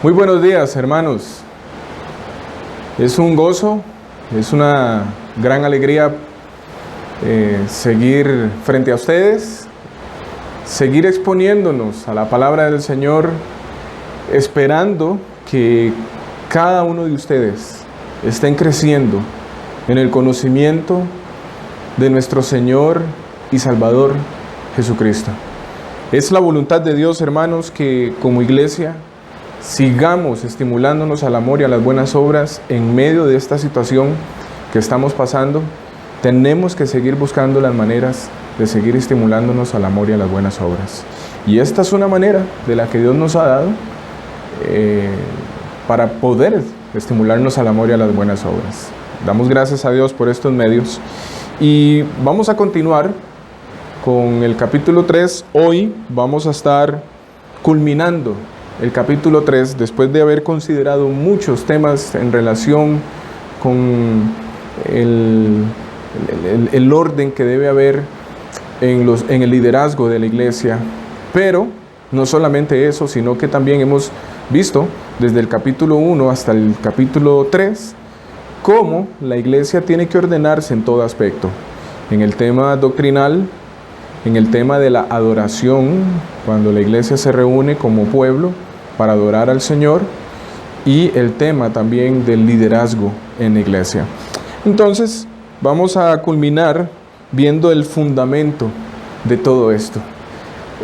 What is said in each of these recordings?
Muy buenos días, hermanos. Es un gozo, es una gran alegría seguir frente a ustedes, seguir exponiéndonos a la palabra del Señor, esperando que cada uno de ustedes estén creciendo en el conocimiento de nuestro Señor y Salvador Jesucristo. Es la voluntad de Dios, hermanos, que como iglesia sigamos estimulándonos al amor y a las buenas obras en medio de esta situación que estamos pasando. Tenemos que seguir buscando las maneras de seguir estimulándonos al amor y a las buenas obras. Y esta es una manera de la que Dios nos ha dado para poder estimularnos al amor y a las buenas obras. Damos gracias a Dios por estos medios. Y vamos a continuar con el capítulo 3. Hoy vamos a estar culminando el capítulo 3, después de haber considerado muchos temas en relación con el orden que debe haber en el liderazgo de la iglesia. Pero no solamente eso, sino que también hemos visto desde el capítulo 1 hasta el capítulo 3 cómo la iglesia tiene que ordenarse en todo aspecto, en el tema doctrinal, en el tema de la adoración, cuando la iglesia se reúne como pueblo para adorar al Señor, y el tema también del liderazgo en la iglesia. Entonces, vamos a culminar viendo el fundamento de todo esto.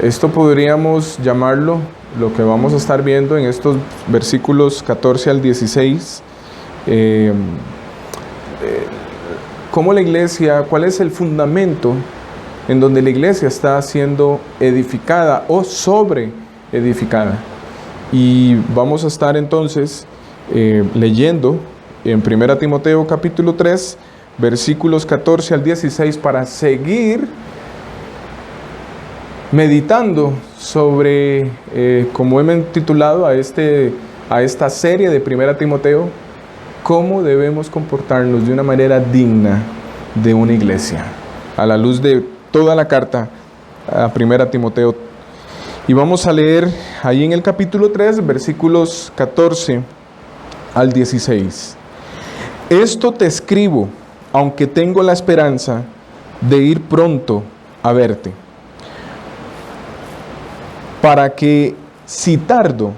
Esto podríamos llamarlo, lo que vamos a estar viendo en estos versículos 14 al 16, cómo la iglesia, cuál es el fundamento en donde la iglesia está siendo edificada o sobre edificada. Y vamos a estar entonces leyendo en 1 Timoteo capítulo 3, versículos 14 al 16, para seguir meditando sobre, como hemos titulado a esta serie de 1 Timoteo, cómo debemos comportarnos de una manera digna de una iglesia, a la luz de toda la carta a 1 Timoteo. Y vamos a leer ahí en el capítulo 3, versículos 14 al 16. Esto te escribo, aunque tengo la esperanza de ir pronto a verte, para que, si tardo,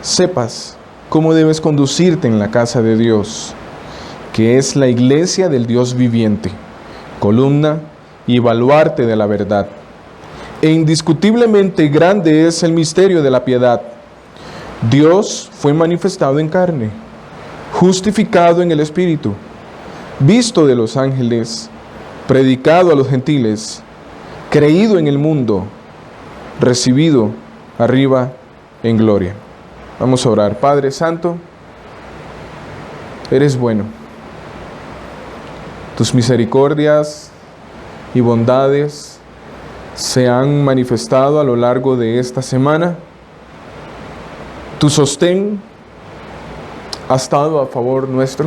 sepas cómo debes conducirte en la casa de Dios, que es la iglesia del Dios viviente, columna y baluarte de la verdad. E indiscutiblemente grande es el misterio de la piedad. Dios fue manifestado en carne, justificado en el Espíritu, visto de los ángeles, predicado a los gentiles, creído en el mundo, recibido arriba en gloria. Vamos a orar. Padre Santo, eres bueno. Tus misericordias y bondades se han manifestado a lo largo de esta semana. Tu sostén ha estado a favor nuestro,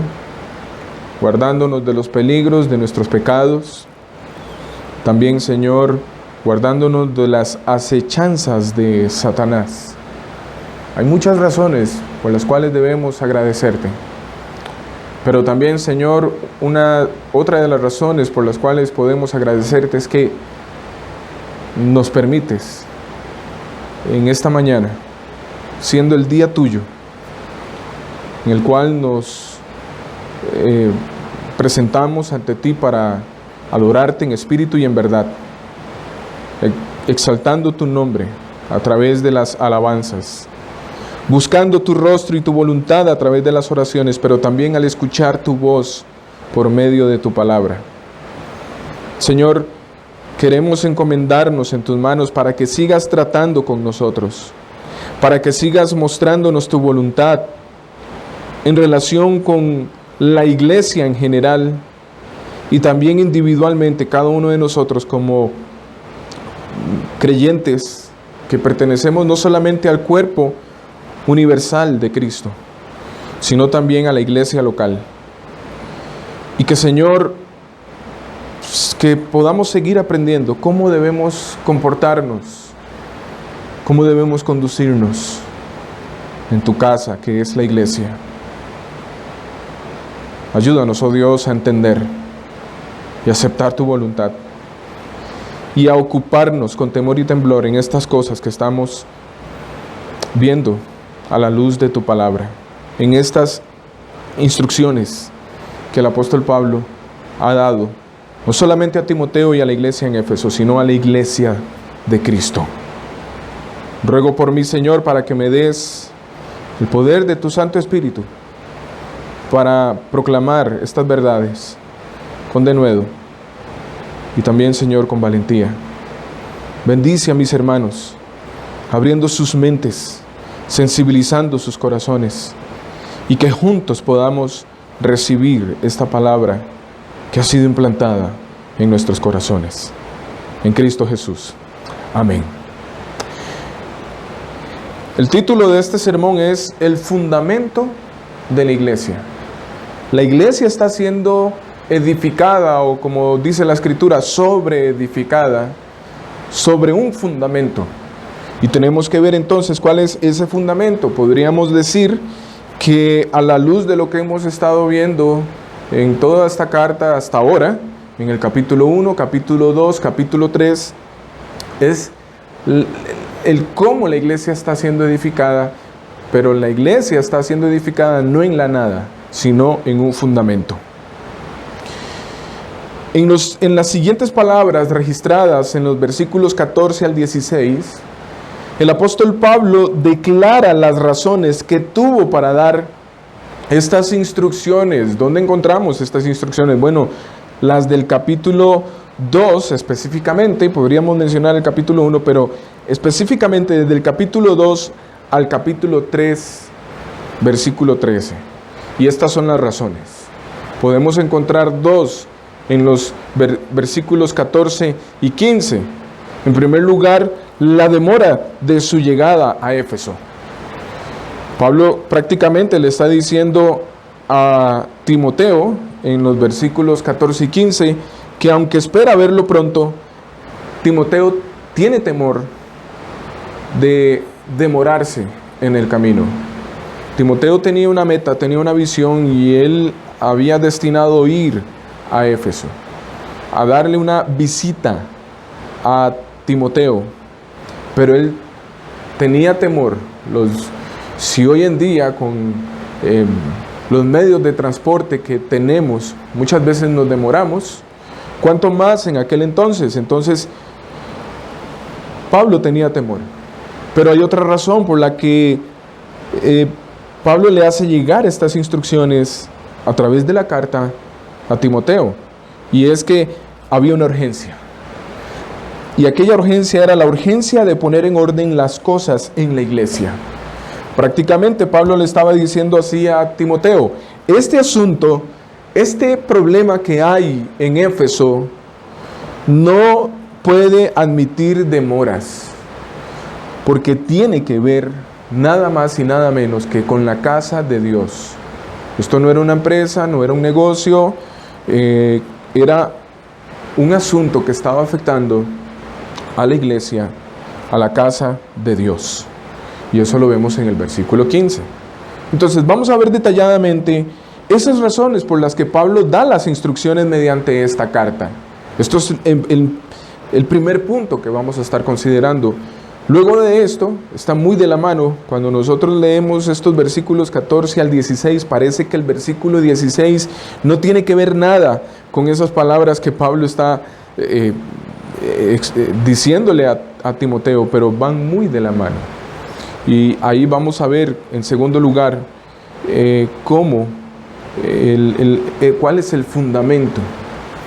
guardándonos de los peligros de nuestros pecados. También, Señor, guardándonos de las acechanzas de Satanás. Hay muchas razones por las cuales debemos agradecerte. Pero también, Señor, otra de las razones por las cuales podemos agradecerte es que nos permites en esta mañana, siendo el día tuyo, en el cual nos presentamos ante ti para adorarte en espíritu y en verdad, exaltando tu nombre a través de las alabanzas, buscando tu rostro y tu voluntad a través de las oraciones, pero también al escuchar tu voz por medio de tu palabra. Señor, queremos encomendarnos en tus manos para que sigas tratando con nosotros, para que sigas mostrándonos tu voluntad en relación con la iglesia en general y también individualmente, cada uno de nosotros como creyentes que pertenecemos no solamente al cuerpo universal de Cristo, sino también a la iglesia local. Y que, Señor, que podamos seguir aprendiendo cómo debemos comportarnos, cómo debemos conducirnos en tu casa, que es la iglesia. Ayúdanos, oh Dios, a entender y aceptar tu voluntad y a ocuparnos con temor y temblor en estas cosas que estamos viendo a la luz de tu palabra, en estas instrucciones que el apóstol Pablo ha dado, no solamente a Timoteo y a la iglesia en Éfeso, sino a la iglesia de Cristo. Ruego por mí, Señor, para que me des el poder de tu Santo Espíritu para proclamar estas verdades con denuedo y también, Señor, con valentía. Bendice a mis hermanos, abriendo sus mentes, sensibilizando sus corazones, y que juntos podamos recibir esta palabra que ha sido implantada en nuestros corazones. En Cristo Jesús. Amén. El título de este sermón es El fundamento de la iglesia. La iglesia está siendo edificada, o como dice la Escritura, sobreedificada, sobre un fundamento. Y tenemos que ver entonces cuál es ese fundamento. Podríamos decir que a la luz de lo que hemos estado viendo en toda esta carta hasta ahora, en el capítulo 1, capítulo 2, capítulo 3, es el cómo la iglesia está siendo edificada, pero la iglesia está siendo edificada no en la nada, sino en un fundamento. En las siguientes palabras registradas en los versículos 14 al 16, el apóstol Pablo declara las razones que tuvo para dar estas instrucciones. ¿Dónde encontramos estas instrucciones? Bueno, las del capítulo 2 específicamente, podríamos mencionar el capítulo 1, pero específicamente desde el capítulo 2 al capítulo 3, versículo 13. Y estas son las razones. Podemos encontrar dos en los versículos 14 y 15. En primer lugar, la demora de su llegada a Éfeso. Pablo prácticamente le está diciendo a Timoteo en los versículos 14 y 15 que aunque espera verlo pronto, Timoteo tiene temor de demorarse en el camino. Timoteo tenía una meta, tenía una visión, y él había destinado ir a Éfeso, a darle una visita a Timoteo, pero él tenía temor. Si hoy en día con los medios de transporte que tenemos, muchas veces nos demoramos, ¿cuánto más en aquel entonces? Entonces, Pablo tenía temor. Pero hay otra razón por la que Pablo le hace llegar estas instrucciones a través de la carta a Timoteo, y es que había una urgencia. Y aquella urgencia era la urgencia de poner en orden las cosas en la iglesia. Prácticamente Pablo le estaba diciendo así a Timoteo: este asunto, este problema que hay en Éfeso no puede admitir demoras, porque tiene que ver nada más y nada menos que con la casa de Dios. Esto no era una empresa, no era un negocio, era un asunto que estaba afectando a la iglesia, a la casa de Dios. Y eso lo vemos en el versículo 15. Entonces vamos a ver detalladamente esas razones por las que Pablo da las instrucciones mediante esta carta. Esto es el primer punto que vamos a estar considerando. Luego de esto, está muy de la mano, cuando nosotros leemos estos versículos 14 al 16, parece que el versículo 16 no tiene que ver nada con esas palabras que Pablo está diciéndole a Timoteo, pero van muy de la mano. Y ahí vamos a ver, en segundo lugar, cuál es el fundamento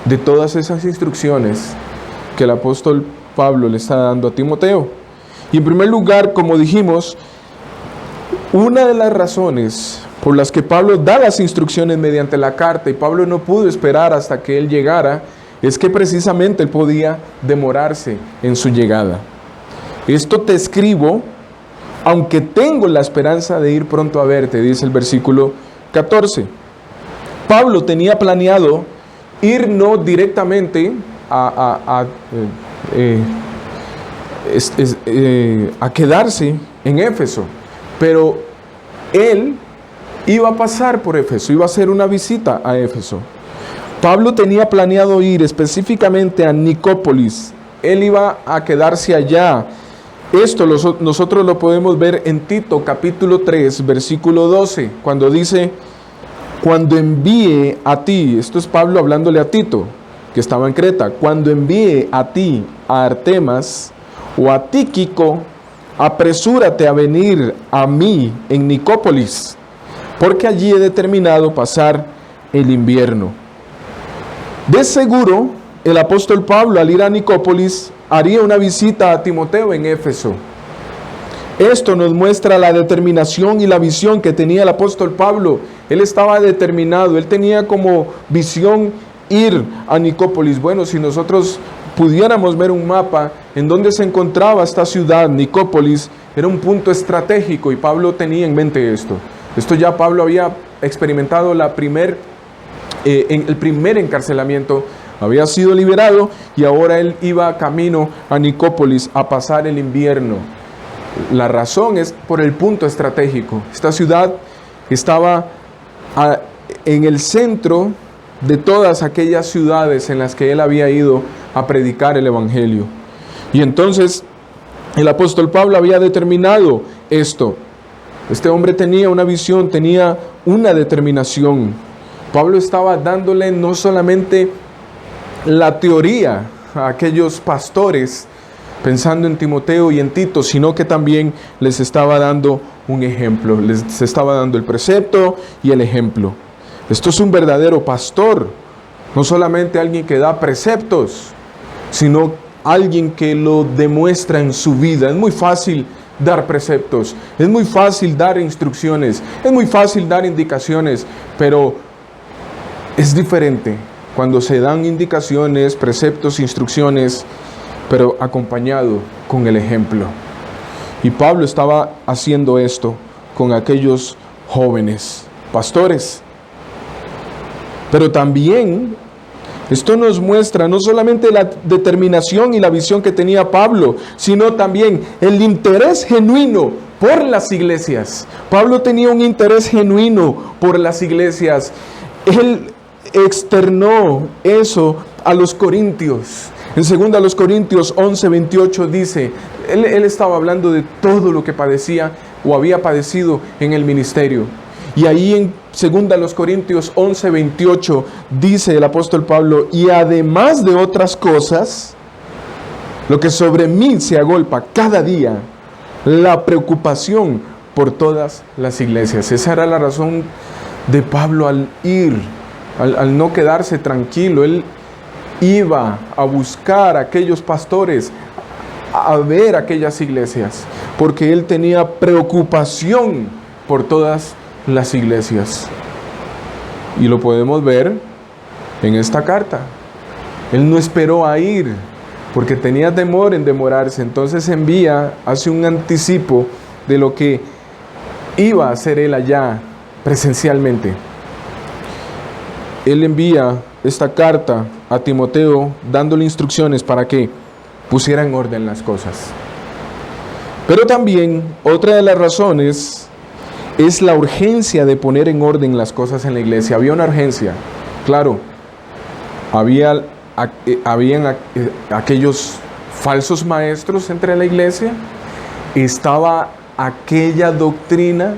de todas esas instrucciones que el apóstol Pablo le está dando a Timoteo. Y en primer lugar, como dijimos, una de las razones por las que Pablo da las instrucciones mediante la carta, y Pablo no pudo esperar hasta que él llegara, es que precisamente él podía demorarse en su llegada. Esto te escribo, aunque tengo la esperanza de ir pronto a verte, dice el versículo 14. Pablo tenía planeado ir no directamente a quedarse en Éfeso, pero él iba a pasar por Éfeso, iba a hacer una visita a Éfeso. Pablo tenía planeado ir específicamente a Nicópolis. Él iba a quedarse allá. Esto nosotros lo podemos ver en Tito capítulo 3, versículo 12, cuando dice: cuando envíe a ti, esto es Pablo hablándole a Tito, que estaba en Creta, cuando envíe a ti a Artemas o a Tíquico, apresúrate a venir a mí en Nicópolis, porque allí he determinado pasar el invierno. De seguro, el apóstol Pablo, al ir a Nicópolis, haría una visita a Timoteo en Éfeso. Esto nos muestra la determinación y la visión que tenía el apóstol Pablo. Él estaba determinado, él tenía como visión ir a Nicópolis. Bueno, si nosotros pudiéramos ver un mapa en donde se encontraba esta ciudad, Nicópolis, era un punto estratégico y Pablo tenía en mente esto. Esto ya Pablo había experimentado el primer encarcelamiento, había sido liberado y ahora él iba camino a Nicópolis a pasar el invierno. La razón es por el punto estratégico. Esta ciudad estaba en el centro de todas aquellas ciudades en las que él había ido a predicar el evangelio. Y entonces el apóstol Pablo había determinado esto. Este hombre tenía una visión, tenía una determinación. Pablo estaba dándole no solamente la teoría a aquellos pastores, pensando en Timoteo y en Tito, sino que también les estaba dando un ejemplo, les estaba dando el precepto y el ejemplo. Esto es un verdadero pastor, no solamente alguien que da preceptos, sino alguien que lo demuestra en su vida. Es muy fácil dar preceptos, es muy fácil dar instrucciones, es muy fácil dar indicaciones, pero es diferente cuando se dan indicaciones, preceptos, instrucciones, pero acompañado con el ejemplo. Y Pablo estaba haciendo esto con aquellos jóvenes pastores. Pero también esto nos muestra no solamente la determinación y la visión que tenía Pablo, sino también el interés genuino por las iglesias. Pablo tenía un interés genuino por las iglesias. Él externó eso a los corintios. En 2 Corintios 11:28 dice, él estaba hablando de todo lo que padecía o había padecido en el ministerio. Y ahí en 2 Corintios 11:28 dice el apóstol Pablo: y además de otras cosas, lo que sobre mí se agolpa cada día, la preocupación por todas las iglesias. Esa era la razón de Pablo al ir, al no quedarse tranquilo. Él iba a buscar a aquellos pastores, a ver aquellas iglesias, porque él tenía preocupación por todas las iglesias. Y lo podemos ver en esta carta. Él no esperó a ir porque tenía temor en demorarse. Entonces hace un anticipo de lo que iba a hacer él allá presencialmente. Él envía esta carta a Timoteo dándole instrucciones para que pusiera en orden las cosas. Pero también otra de las razones es la urgencia de poner en orden las cosas en la iglesia. Había una urgencia, claro. Habían aquellos falsos maestros entre la iglesia. Estaba aquella doctrina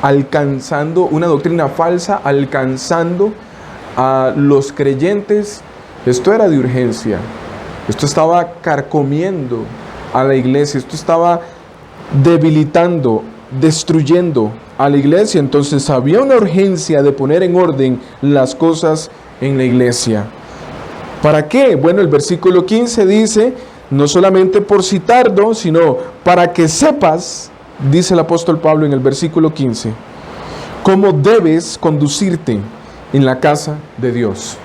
alcanzando, una doctrina falsa alcanzando a los creyentes. Esto era de urgencia. Esto estaba carcomiendo a la iglesia. Esto estaba debilitando, destruyendo a la iglesia. Entonces había una urgencia de poner en orden las cosas en la iglesia. ¿Para qué? Bueno, el versículo 15 dice, no solamente por citarlo, sino para que sepas, dice el apóstol Pablo en el versículo 15, cómo debes conducirte en la casa de Dios.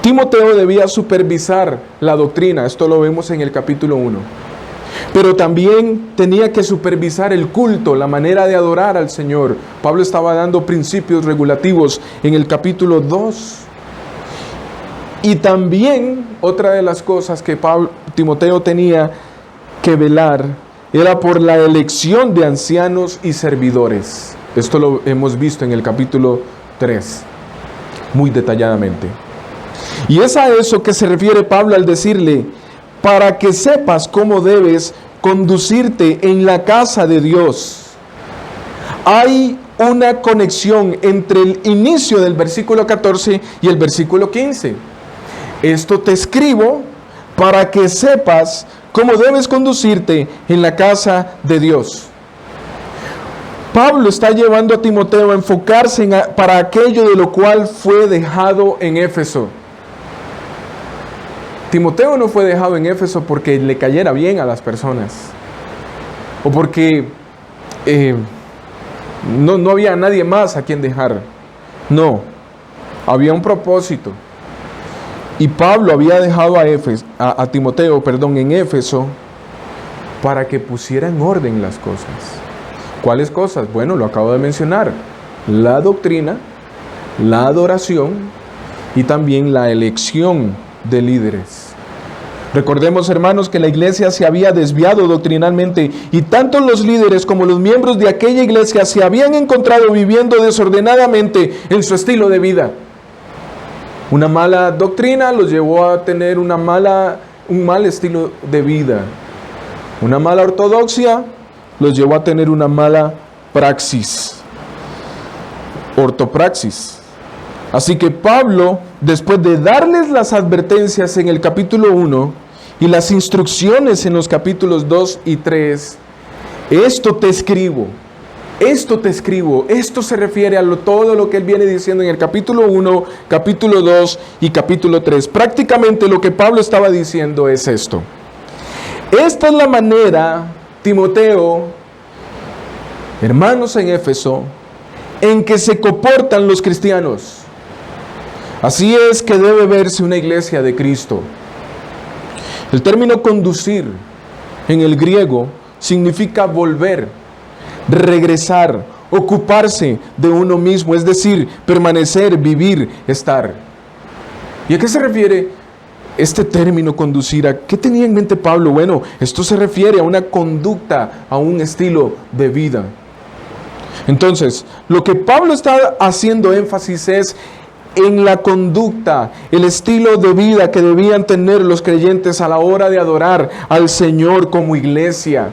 Timoteo debía supervisar la doctrina, esto lo vemos en el capítulo 1. Pero también tenía que supervisar el culto, la manera de adorar al Señor. Pablo estaba dando principios regulativos en el capítulo 2. Y también otra de las cosas que Timoteo tenía que velar era por la elección de ancianos y servidores. Esto lo hemos visto en el capítulo 3, muy detalladamente. Y es a eso que se refiere Pablo al decirle, para que sepas cómo debes conducirte en la casa de Dios. Hay una conexión entre el inicio del versículo 14 y el versículo 15. Esto te escribo para que sepas cómo debes conducirte en la casa de Dios. Pablo está llevando a Timoteo a enfocarse para aquello de lo cual fue dejado en Éfeso. Timoteo no fue dejado en Éfeso porque le cayera bien a las personas o porque no había nadie más a quien dejar. No, había un propósito. Y Pablo había dejado a Timoteo en Éfeso para que pusiera en orden las cosas. ¿Cuáles cosas? Bueno, lo acabo de mencionar. La doctrina, la adoración y también la elección de líderes. Recordemos, hermanos, que la iglesia se había desviado doctrinalmente y tanto los líderes como los miembros de aquella iglesia se habían encontrado viviendo desordenadamente en su estilo de vida. Una mala doctrina los llevó a tener un mal estilo de vida. Una mala ortodoxia los llevó a tener una mala praxis, ortopraxis. Así que Pablo, después de darles las advertencias en el capítulo 1 y las instrucciones en los capítulos 2 y 3, esto te escribo, esto se refiere a todo lo que él viene diciendo en el capítulo 1, capítulo 2 y capítulo 3. Prácticamente lo que Pablo estaba diciendo es esto. Esta es la manera, Timoteo, hermanos en Éfeso, en que se comportan los cristianos. Así es que debe verse una iglesia de Cristo. El término conducir en el griego significa volver, regresar, ocuparse de uno mismo, es decir, permanecer, vivir, estar. ¿Y a qué se refiere este término conducir? ¿A qué tenía en mente Pablo? Bueno, esto se refiere a una conducta, a un estilo de vida. Entonces, lo que Pablo está haciendo énfasis es en la conducta, el estilo de vida que debían tener los creyentes a la hora de adorar al Señor como iglesia.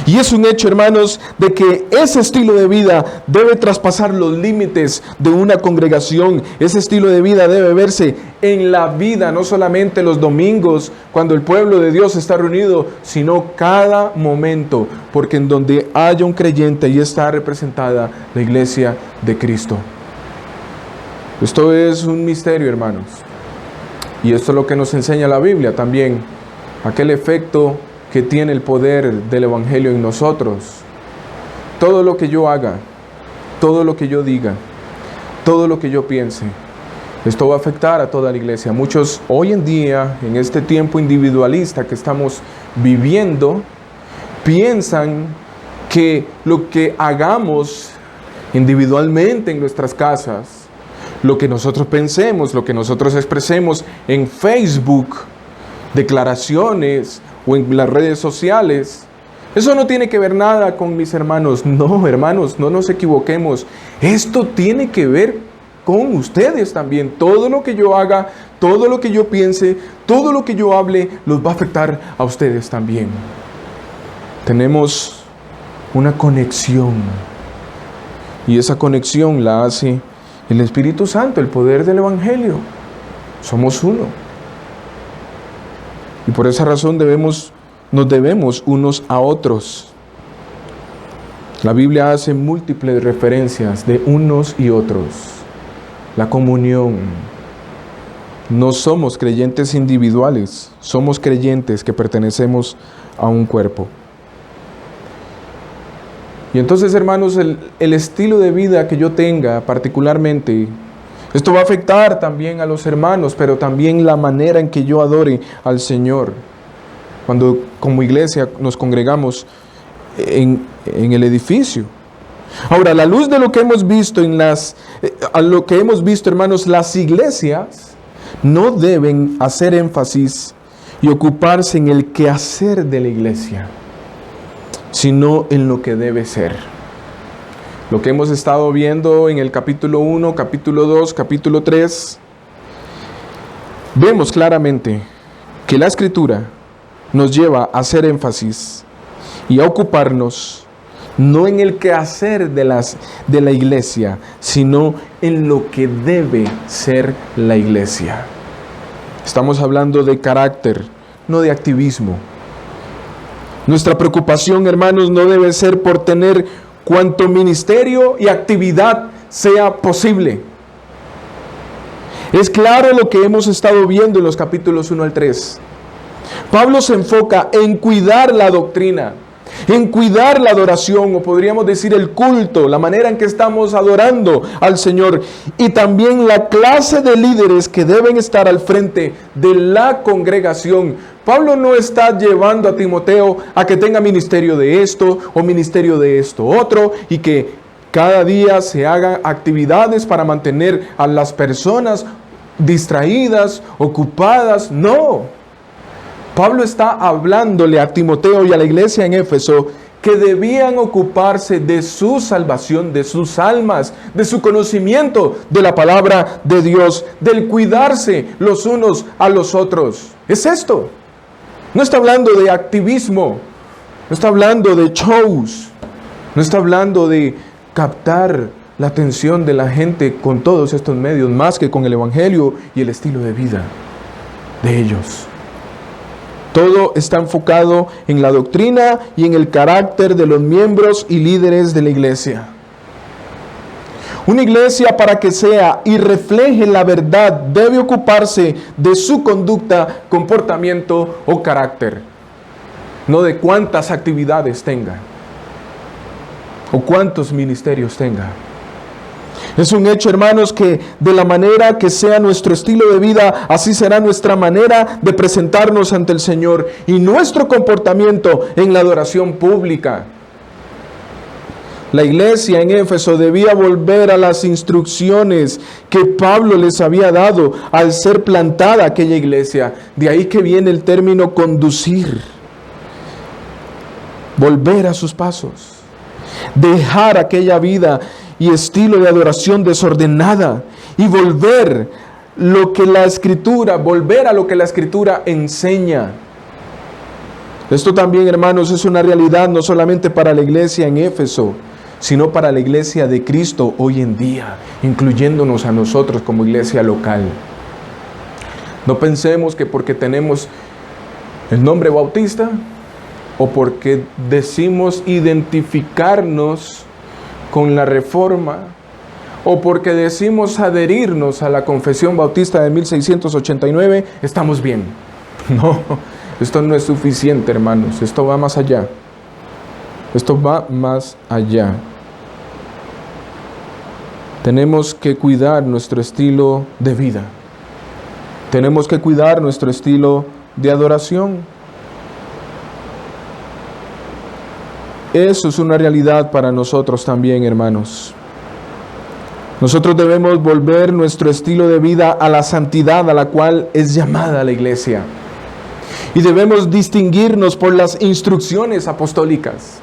Y es un hecho, hermanos, de que ese estilo de vida debe traspasar los límites de una congregación. Ese estilo de vida debe verse en la vida, no solamente los domingos, cuando el pueblo de Dios está reunido, sino cada momento, porque en donde haya un creyente, ahí está representada la iglesia de Cristo. Esto es un misterio, hermanos. Y esto es lo que nos enseña la Biblia también, aquel efecto que tiene el poder del Evangelio en nosotros. Todo lo que yo haga, todo lo que yo diga, todo lo que yo piense, esto va a afectar a toda la iglesia. Muchos hoy en día, en este tiempo individualista que estamos viviendo, piensan que lo que hagamos individualmente en nuestras casas, lo que nosotros pensemos, lo que nosotros expresemos en Facebook, declaraciones o en las redes sociales, eso no tiene que ver nada con mis hermanos. No, hermanos, no nos equivoquemos. Esto tiene que ver con ustedes también. Todo lo que yo haga, todo lo que yo piense, todo lo que yo hable, los va a afectar a ustedes también. Tenemos una conexión. Y esa conexión la hace el Espíritu Santo, el poder del Evangelio. Somos uno. Y por esa razón nos debemos unos a otros. La Biblia hace múltiples referencias de unos y otros. La comunión. No somos creyentes individuales, somos creyentes que pertenecemos a un cuerpo. Y entonces, hermanos, el estilo de vida que yo tenga particularmente, esto va a afectar también a los hermanos, pero también la manera en que yo adore al Señor. Cuando como iglesia nos congregamos en el edificio. Ahora, a la luz de lo que hemos visto hermanos, las iglesias no deben hacer énfasis y ocuparse en el quehacer de la iglesia. sino en lo que debe ser. Lo que hemos estado viendo en el capítulo 1, capítulo 2, capítulo 3, vemos claramente que la Escritura nos lleva a hacer énfasis y a ocuparnos no en el quehacer de la iglesia, sino en lo que debe ser la iglesia. Estamos hablando de carácter, no de activismo. Nuestra preocupación, hermanos, no debe ser por tener cuanto ministerio y actividad sea posible. Es claro lo que hemos estado viendo en los capítulos 1 al 3. Pablo se enfoca en cuidar la doctrina, en cuidar la adoración, o podríamos decir el culto, la manera en que estamos adorando al Señor, y también la clase de líderes que deben estar al frente de la congregación. Pablo no está llevando a Timoteo a que tenga ministerio de esto o ministerio de esto otro, y que cada día se hagan actividades para mantener a las personas distraídas, ocupadas. No. Pablo está hablándole a Timoteo y a la iglesia en Éfeso que debían ocuparse de su salvación, de sus almas, de su conocimiento de la palabra de Dios, del cuidarse los unos a los otros. Es esto. No está hablando de activismo, no está hablando de shows, no está hablando de captar la atención de la gente con todos estos medios, más que con el evangelio y el estilo de vida de ellos. Todo está enfocado en la doctrina y en el carácter de los miembros y líderes de la iglesia. Una iglesia, para que sea y refleje la verdad, debe ocuparse de su conducta, comportamiento o carácter, no de cuántas actividades tenga o cuántos ministerios tenga. Es un hecho, hermanos, que de la manera que sea nuestro estilo de vida, así será nuestra manera de presentarnos ante el Señor y nuestro comportamiento en la adoración pública. La iglesia en Éfeso debía volver a las instrucciones que Pablo les había dado al ser plantada aquella iglesia. De ahí que viene el término conducir. Volver a sus pasos. Dejar aquella vida y estilo de adoración desordenada y volver a lo que la Escritura enseña. Esto también, hermanos, es una realidad no solamente para la iglesia en Éfeso, sino para la iglesia de Cristo hoy en día, incluyéndonos a nosotros como iglesia local. No pensemos que porque tenemos el nombre bautista o porque decimos identificarnos con la Reforma, o porque decimos adherirnos a la Confesión Bautista de 1689, estamos bien. No, esto no es suficiente, hermanos. Esto va más allá. Esto va más allá. Tenemos que cuidar nuestro estilo de vida. Tenemos que cuidar nuestro estilo de adoración. Eso es una realidad para nosotros también, hermanos. Nosotros debemos volver nuestro estilo de vida a la santidad a la cual es llamada la iglesia. Y debemos distinguirnos por las instrucciones apostólicas.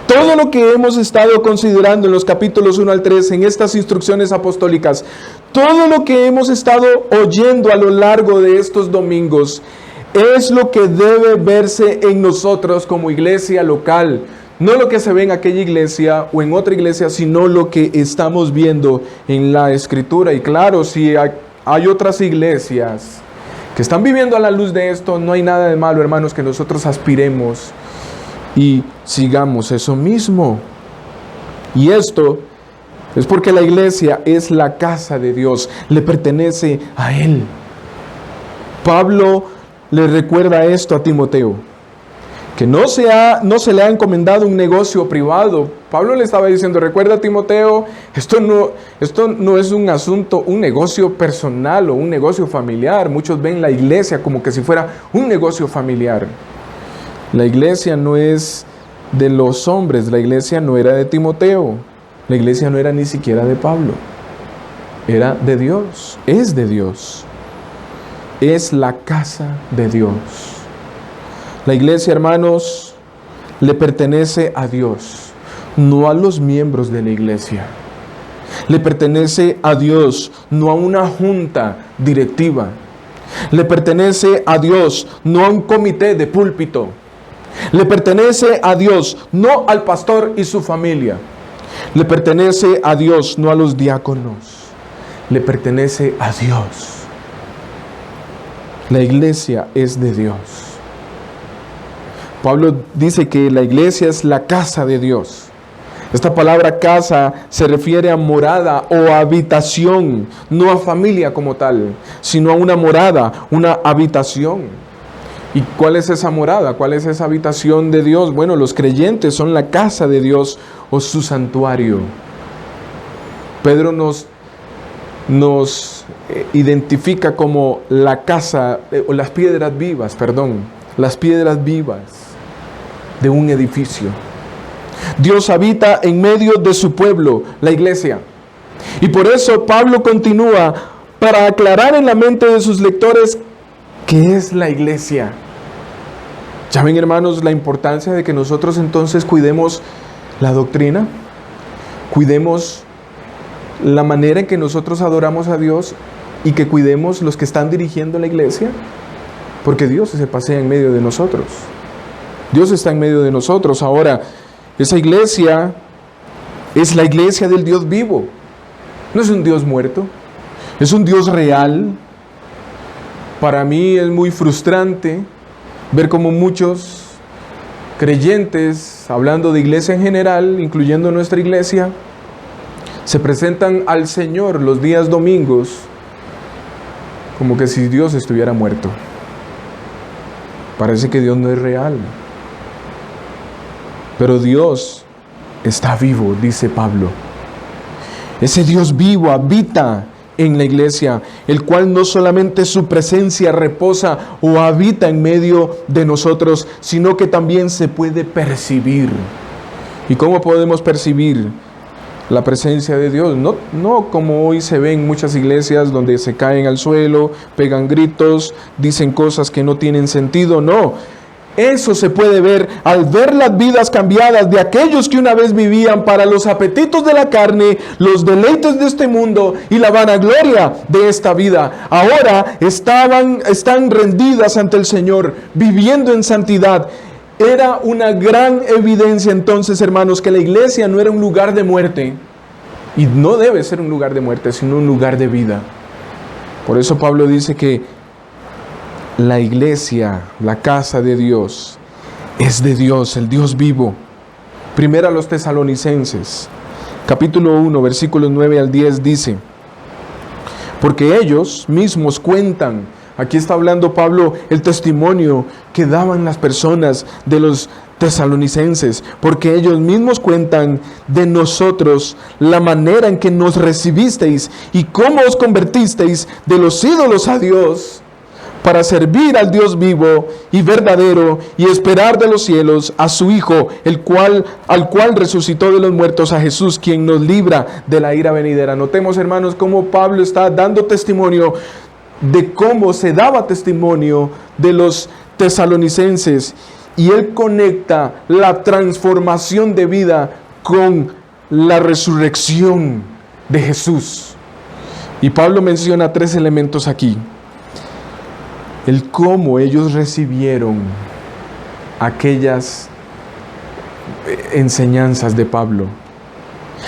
Todo lo que hemos estado considerando en los capítulos 1 al 3, en estas instrucciones apostólicas, todo lo que hemos estado oyendo a lo largo de estos domingos, es lo que debe verse en nosotros como iglesia local. No lo que se ve en aquella iglesia o en otra iglesia, sino lo que estamos viendo en la Escritura. Y claro, si hay otras iglesias que están viviendo a la luz de esto, no hay nada de malo, hermanos, que nosotros aspiremos y sigamos eso mismo. Y esto es porque la iglesia es la casa de Dios, le pertenece a Él. Pablo le recuerda esto a Timoteo, que no se le ha encomendado un negocio privado. Pablo le estaba diciendo, recuerda, Timoteo, esto no es un asunto, un negocio personal o un negocio familiar. Muchos ven la iglesia como que si fuera un negocio familiar. La iglesia no es de los hombres, la iglesia no era de Timoteo, la iglesia no era ni siquiera de Pablo, era de Dios, es de Dios. Es la casa de Dios. La iglesia, hermanos, le pertenece a Dios, no a los miembros de la iglesia. Le pertenece a Dios, no a una junta directiva. Le pertenece a Dios, no a un comité de púlpito. Le pertenece a Dios, no al pastor y su familia. Le pertenece a Dios, no a los diáconos. Le pertenece a Dios. La iglesia es de Dios. Pablo dice que la iglesia es la casa de Dios. Esta palabra casa se refiere a morada o habitación, no a familia como tal, sino a una morada, una habitación. ¿Y cuál es esa morada? ¿Cuál es esa habitación de Dios? Bueno, los creyentes son la casa de Dios o su santuario. Pedro nos identifica como la casa, o las piedras vivas de un edificio. Dios habita en medio de su pueblo, la iglesia. Y por eso Pablo continúa para aclarar en la mente de sus lectores qué es la iglesia. Ya ven, hermanos, la importancia de que nosotros entonces cuidemos la doctrina, cuidemos la manera en que nosotros adoramos a Dios y que cuidemos los que están dirigiendo la iglesia, porque Dios se pasea en medio de nosotros. Dios está en medio de nosotros. Ahora, esa iglesia es la iglesia del Dios vivo. No es un Dios muerto, es un Dios real. Para mí es muy frustrante ver cómo muchos creyentes, hablando de iglesia en general, incluyendo nuestra iglesia, se presentan al Señor los días domingos como que si Dios estuviera muerto. Parece que Dios no es real. Pero Dios está vivo, dice Pablo. Ese Dios vivo habita en la iglesia, el cual no solamente su presencia reposa o habita en medio de nosotros, sino que también se puede percibir. ¿Y cómo podemos percibir la presencia de Dios? No como hoy se ve en muchas iglesias donde se caen al suelo, pegan gritos, dicen cosas que no tienen sentido. No, eso se puede ver al ver las vidas cambiadas de aquellos que una vez vivían para los apetitos de la carne, los deleites de este mundo y la vanagloria de esta vida. Ahora están rendidas ante el Señor, viviendo en santidad. Era una gran evidencia entonces, hermanos, que la iglesia no era un lugar de muerte, y no debe ser un lugar de muerte, sino un lugar de vida. Por eso Pablo dice que la iglesia, la casa de Dios, es de Dios, el Dios vivo. Primera a los Tesalonicenses, capítulo 1, versículos 9 al 10 dice: porque ellos mismos cuentan, aquí está hablando Pablo, el testimonio que daban las personas de los tesalonicenses, porque ellos mismos cuentan de nosotros la manera en que nos recibisteis y cómo os convertisteis de los ídolos a Dios, para servir al Dios vivo y verdadero y esperar de los cielos a su Hijo, al cual resucitó de los muertos, a Jesús, quien nos libra de la ira venidera. Notemos, hermanos, cómo Pablo está dando testimonio de cómo se daba testimonio de los tesalonicenses, y él conecta la transformación de vida con la resurrección de Jesús. Y Pablo menciona 3 elementos aquí: el cómo ellos recibieron aquellas enseñanzas de Pablo,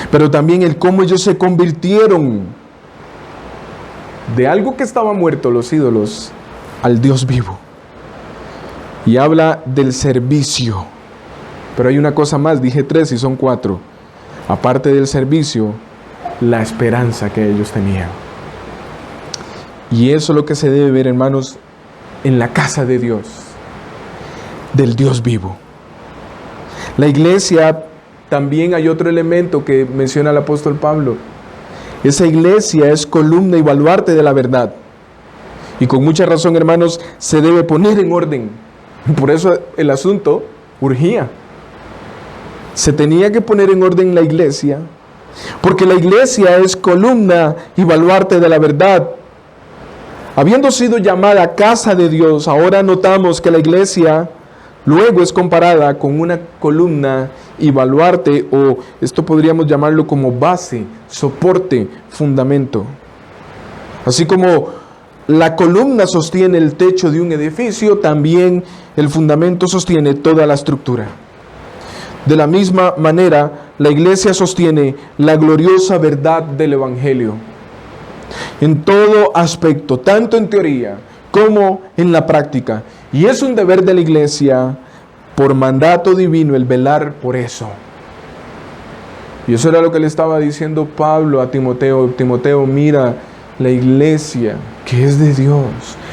pero también el cómo ellos se convirtieron de algo que estaba muerto, los ídolos, al Dios vivo. Y habla del servicio. Pero hay una cosa más, dije 3 y son 4. Aparte del servicio, la esperanza que ellos tenían. Y eso es lo que se debe ver, hermanos, en la casa de Dios, del Dios vivo. La iglesia, también hay otro elemento que menciona el apóstol Pablo. Esa iglesia es columna y baluarte de la verdad. Y con mucha razón, hermanos, se debe poner en orden. Por eso el asunto urgía. Se tenía que poner en orden la iglesia, porque la iglesia es columna y baluarte de la verdad. Habiendo sido llamada casa de Dios, ahora notamos que la iglesia Luego es comparada con una columna y baluarte, o esto podríamos llamarlo como base, soporte, fundamento. Así como la columna sostiene el techo de un edificio, también el fundamento sostiene toda la estructura. De la misma manera, la iglesia sostiene la gloriosa verdad del Evangelio. En todo aspecto, tanto en teoría como en la práctica. Y es un deber de la iglesia, por mandato divino, el velar por eso. Y eso era lo que le estaba diciendo Pablo a Timoteo. Timoteo, mira, la iglesia que es de Dios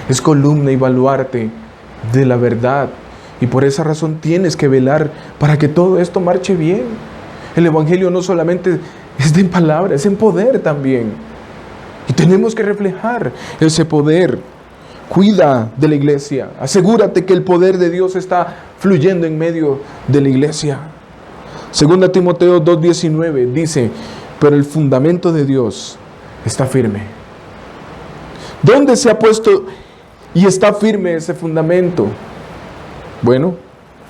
es columna y baluarte de la verdad. Y por esa razón tienes que velar para que todo esto marche bien. El Evangelio no solamente es de palabra, es en poder también. Y tenemos que reflejar ese poder. Cuida de la iglesia. Asegúrate que el poder de Dios está fluyendo en medio de la iglesia. 2 Timoteo 2:19 dice, pero el fundamento de Dios está firme. ¿Dónde se ha puesto y está firme ese fundamento? Bueno,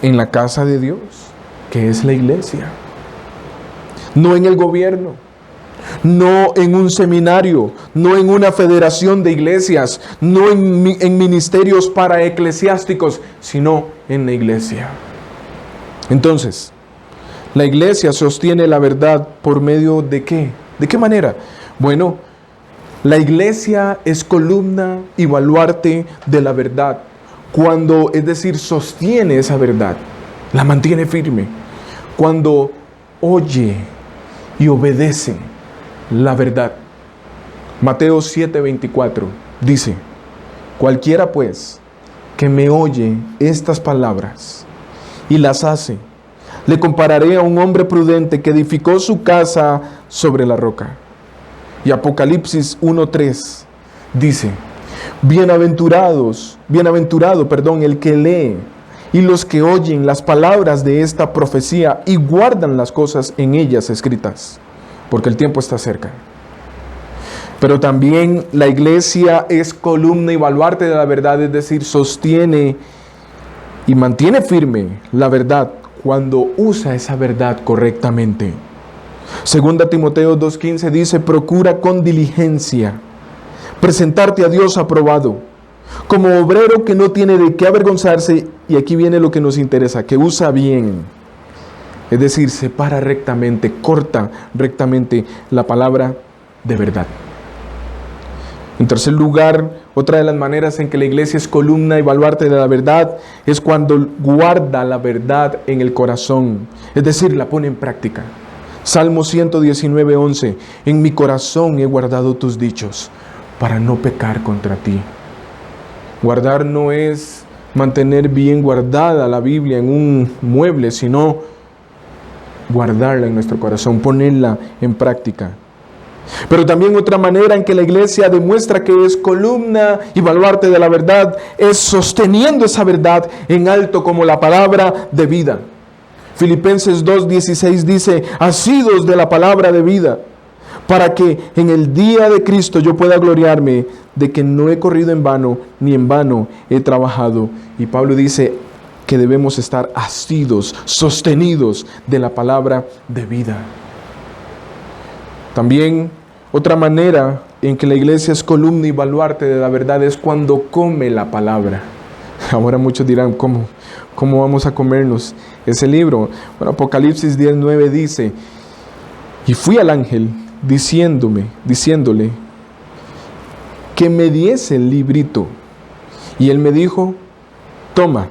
en la casa de Dios, que es la iglesia. No en el gobierno, no en un seminario, no en una federación de iglesias, no en ministerios paraeclesiásticos, sino en la iglesia. Entonces, la iglesia sostiene la verdad por medio de ¿qué? ¿De qué manera? Bueno, la iglesia es columna y baluarte de la verdad. Cuando, es decir, sostiene esa verdad, la mantiene firme. Cuando oye y obedece la verdad. Mateo 7:24 dice, cualquiera pues que me oye estas palabras y las hace, le compararé a un hombre prudente que edificó su casa sobre la roca. Y Apocalipsis 1:3 dice, bienaventurado, el que lee y los que oyen las palabras de esta profecía y guardan las cosas en ellas escritas, porque el tiempo está cerca. Pero también la iglesia es columna y baluarte de la verdad, es decir, sostiene y mantiene firme la verdad cuando usa esa verdad correctamente. 2 Timoteo 2:15 dice, procura con diligencia presentarte a Dios aprobado, como obrero que no tiene de qué avergonzarse, y aquí viene lo que nos interesa, que usa bien, es decir, separa rectamente, corta rectamente la palabra de verdad. En tercer lugar, otra de las maneras en que la iglesia es columna y baluarte de la verdad es cuando guarda la verdad en el corazón, es decir, la pone en práctica. Salmo 119:11, en mi corazón he guardado tus dichos para no pecar contra ti. Guardar no es mantener bien guardada la Biblia en un mueble, sino guardarla en nuestro corazón, ponerla en práctica. Pero también otra manera en que la iglesia demuestra que es columna y baluarte de la verdad es sosteniendo esa verdad en alto como la palabra de vida. Filipenses 2:16 dice, asidos de la palabra de vida, para que en el día de Cristo yo pueda gloriarme de que no he corrido en vano, ni en vano he trabajado. Y Pablo dice que debemos estar asidos, sostenidos de la palabra de vida. También otra manera en que la iglesia es columna y baluarte de la verdad es cuando come la palabra. Ahora muchos dirán, ¿cómo vamos a comernos ese libro? Bueno, Apocalipsis 10:9 dice, y fui al ángel diciéndole que me diese el librito. Y él me dijo, toma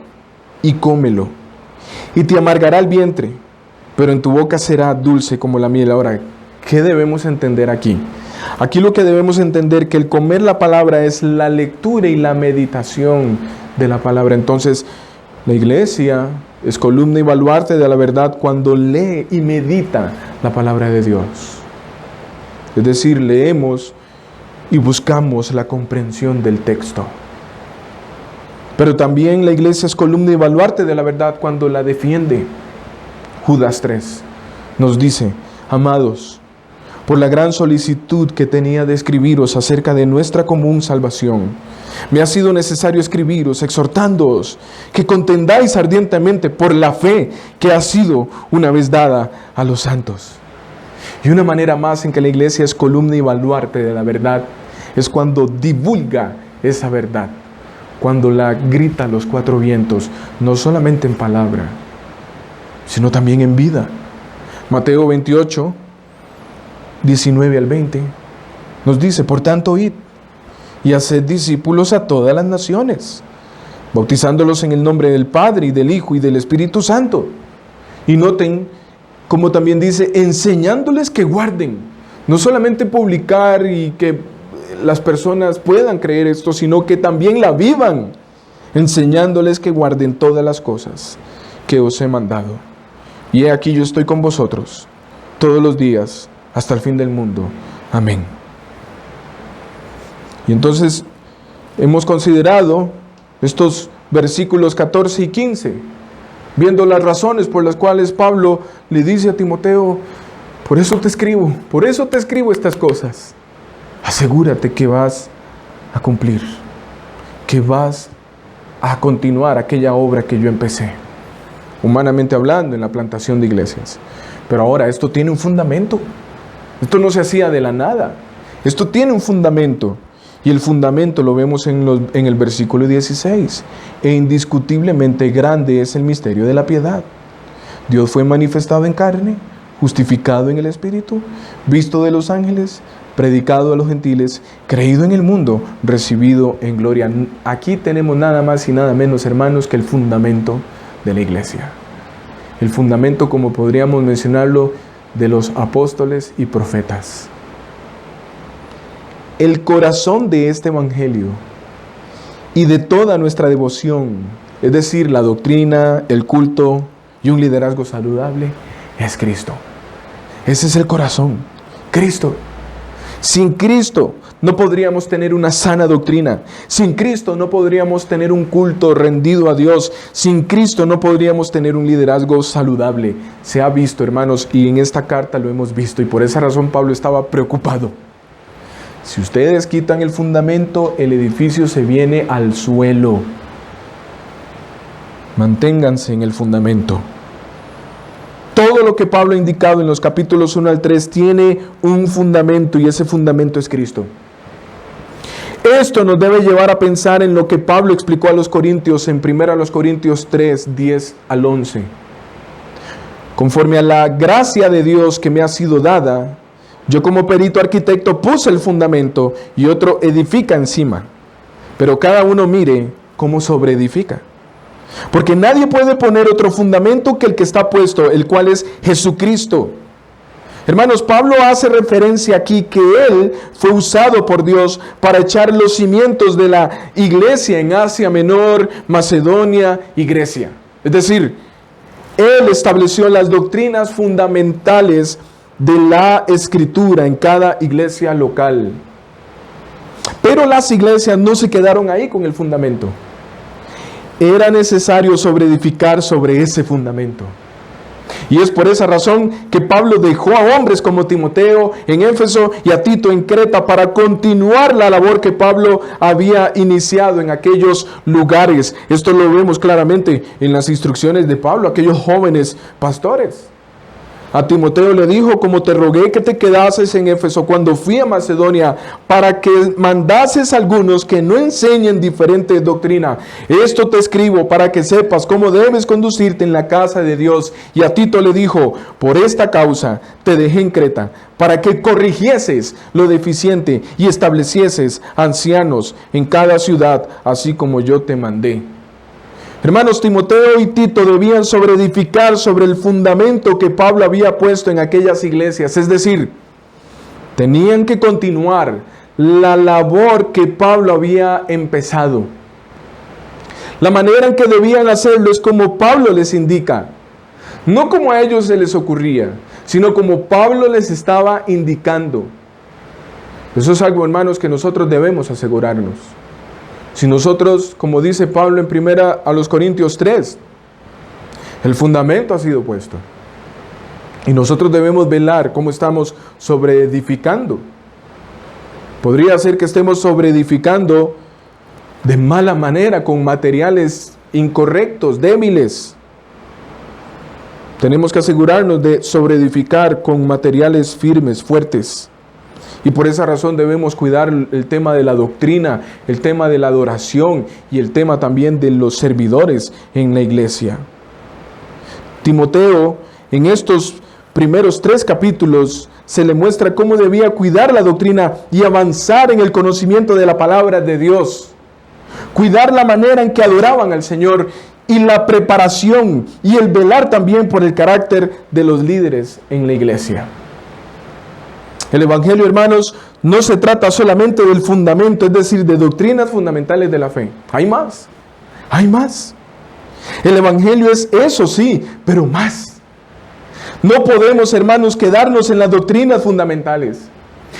y cómelo, y te amargará el vientre, pero en tu boca será dulce como la miel. Ahora, ¿qué debemos entender aquí? Aquí lo que debemos entender que el comer la palabra es la lectura y la meditación de la palabra. Entonces, la iglesia es columna y baluarte de la verdad cuando lee y medita la palabra de Dios. Es decir, leemos y buscamos la comprensión del texto. Pero también la iglesia es columna y baluarte de la verdad cuando la defiende. Judas 3 nos dice, amados, por la gran solicitud que tenía de escribiros acerca de nuestra común salvación, me ha sido necesario escribiros, exhortándoos que contendáis ardientemente por la fe que ha sido una vez dada a los santos. Y una manera más en que la iglesia es columna y baluarte de la verdad es cuando divulga esa verdad, cuando la grita a los cuatro vientos, no solamente en palabra, sino también en vida. Mateo 28, 19 al 20, nos dice: por tanto, id y haced discípulos a todas las naciones, bautizándolos en el nombre del Padre, y del Hijo, y del Espíritu Santo. Y noten, como también dice, enseñándoles que guarden, no solamente publicar y que las personas puedan creer esto, sino que también la vivan, enseñándoles que guarden todas las cosas que os he mandado. Y he aquí, yo estoy con vosotros todos los días hasta el fin del mundo. Amén. Y entonces hemos considerado estos versículos 14 y 15, viendo las razones por las cuales Pablo le dice a Timoteo: por eso te escribo estas cosas. Asegúrate que vas a cumplir, que vas a continuar aquella obra que yo empecé, humanamente hablando, en la plantación de iglesias. Pero ahora esto tiene un fundamento. Esto no se hacía de la nada. Esto tiene un fundamento. Y el fundamento lo vemos en el versículo 16. E indiscutiblemente grande es el misterio de la piedad. Dios fue manifestado en carne, justificado en el Espíritu, visto de los ángeles, predicado a los gentiles, creído en el mundo, recibido en gloria. Aquí tenemos nada más y nada menos, hermanos, que el fundamento de la iglesia. El fundamento, como podríamos mencionarlo, de los apóstoles y profetas. El corazón de este evangelio y de toda nuestra devoción, es decir, la doctrina, el culto y un liderazgo saludable, es Cristo. Ese es el corazón, Cristo. Sin Cristo no podríamos tener una sana doctrina. Sin Cristo no podríamos tener un culto rendido a Dios. Sin Cristo no podríamos tener un liderazgo saludable. Se ha visto, hermanos, y en esta carta lo hemos visto, y por esa razón Pablo estaba preocupado. Si ustedes quitan el fundamento, el edificio se viene al suelo. Manténganse en el fundamento. Todo lo que Pablo ha indicado en los capítulos 1 al 3 tiene un fundamento, y ese fundamento es Cristo. Esto nos debe llevar a pensar en lo que Pablo explicó a los Corintios en 1 Corintios 3, 10 al 11. Conforme a la gracia de Dios que me ha sido dada, yo como perito arquitecto puse el fundamento y otro edifica encima. Pero cada uno mire cómo sobreedifica. Porque nadie puede poner otro fundamento que el que está puesto, el cual es Jesucristo. Hermanos, Pablo hace referencia aquí que Él fue usado por Dios para echar los cimientos de la iglesia en Asia Menor, Macedonia y Grecia. Es decir, Él estableció las doctrinas fundamentales de la Escritura en cada iglesia local. Pero las iglesias no se quedaron ahí con el fundamento. Era necesario sobreedificar sobre ese fundamento. Y es por esa razón que Pablo dejó a hombres como Timoteo en Éfeso y a Tito en Creta para continuar la labor que Pablo había iniciado en aquellos lugares. Esto lo vemos claramente en las instrucciones de Pablo a aquellos jóvenes pastores. A Timoteo le dijo: como te rogué que te quedases en Éfeso cuando fui a Macedonia, para que mandases a algunos que no enseñen diferente doctrina. Esto te escribo para que sepas cómo debes conducirte en la casa de Dios. Y a Tito le dijo: por esta causa te dejé en Creta, para que corrigieses lo deficiente y establecieses ancianos en cada ciudad, así como yo te mandé. Hermanos, Timoteo y Tito debían sobreedificar sobre el fundamento que Pablo había puesto en aquellas iglesias. Es decir, tenían que continuar la labor que Pablo había empezado. La manera en que debían hacerlo es como Pablo les indica. No como a ellos se les ocurría, sino como Pablo les estaba indicando. Eso es algo, hermanos, que nosotros debemos asegurarnos. Si nosotros, como dice Pablo en 1 Corintios 3, el fundamento ha sido puesto. Y nosotros debemos velar cómo estamos sobreedificando. Podría ser que estemos sobreedificando de mala manera, con materiales incorrectos, débiles. Tenemos que asegurarnos de sobreedificar con materiales firmes, fuertes. Y por esa razón debemos cuidar el tema de la doctrina, el tema de la adoración y el tema también de los servidores en la iglesia. Timoteo, en estos primeros 3 capítulos, se le muestra cómo debía cuidar la doctrina y avanzar en el conocimiento de la palabra de Dios. Cuidar la manera en que adoraban al Señor y la preparación y el velar también por el carácter de los líderes en la iglesia. El Evangelio, hermanos, no se trata solamente del fundamento, es decir, de doctrinas fundamentales de la fe. Hay más, hay más. El Evangelio es eso, sí, pero más. No podemos, hermanos, quedarnos en las doctrinas fundamentales.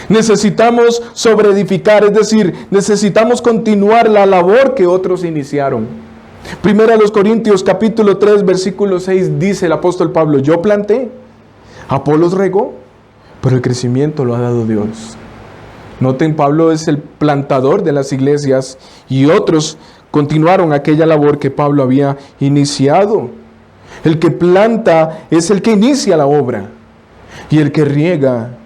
Necesitamos sobreedificar, es decir, necesitamos continuar la labor que otros iniciaron. Primera a los Corintios capítulo 3, versículo 6, dice el apóstol Pablo: yo planté, Apolos regó, pero el crecimiento lo ha dado Dios. Noten, Pablo es el plantador de las iglesias y otros continuaron aquella labor que Pablo había iniciado. El que planta es el que inicia la obra y el que riega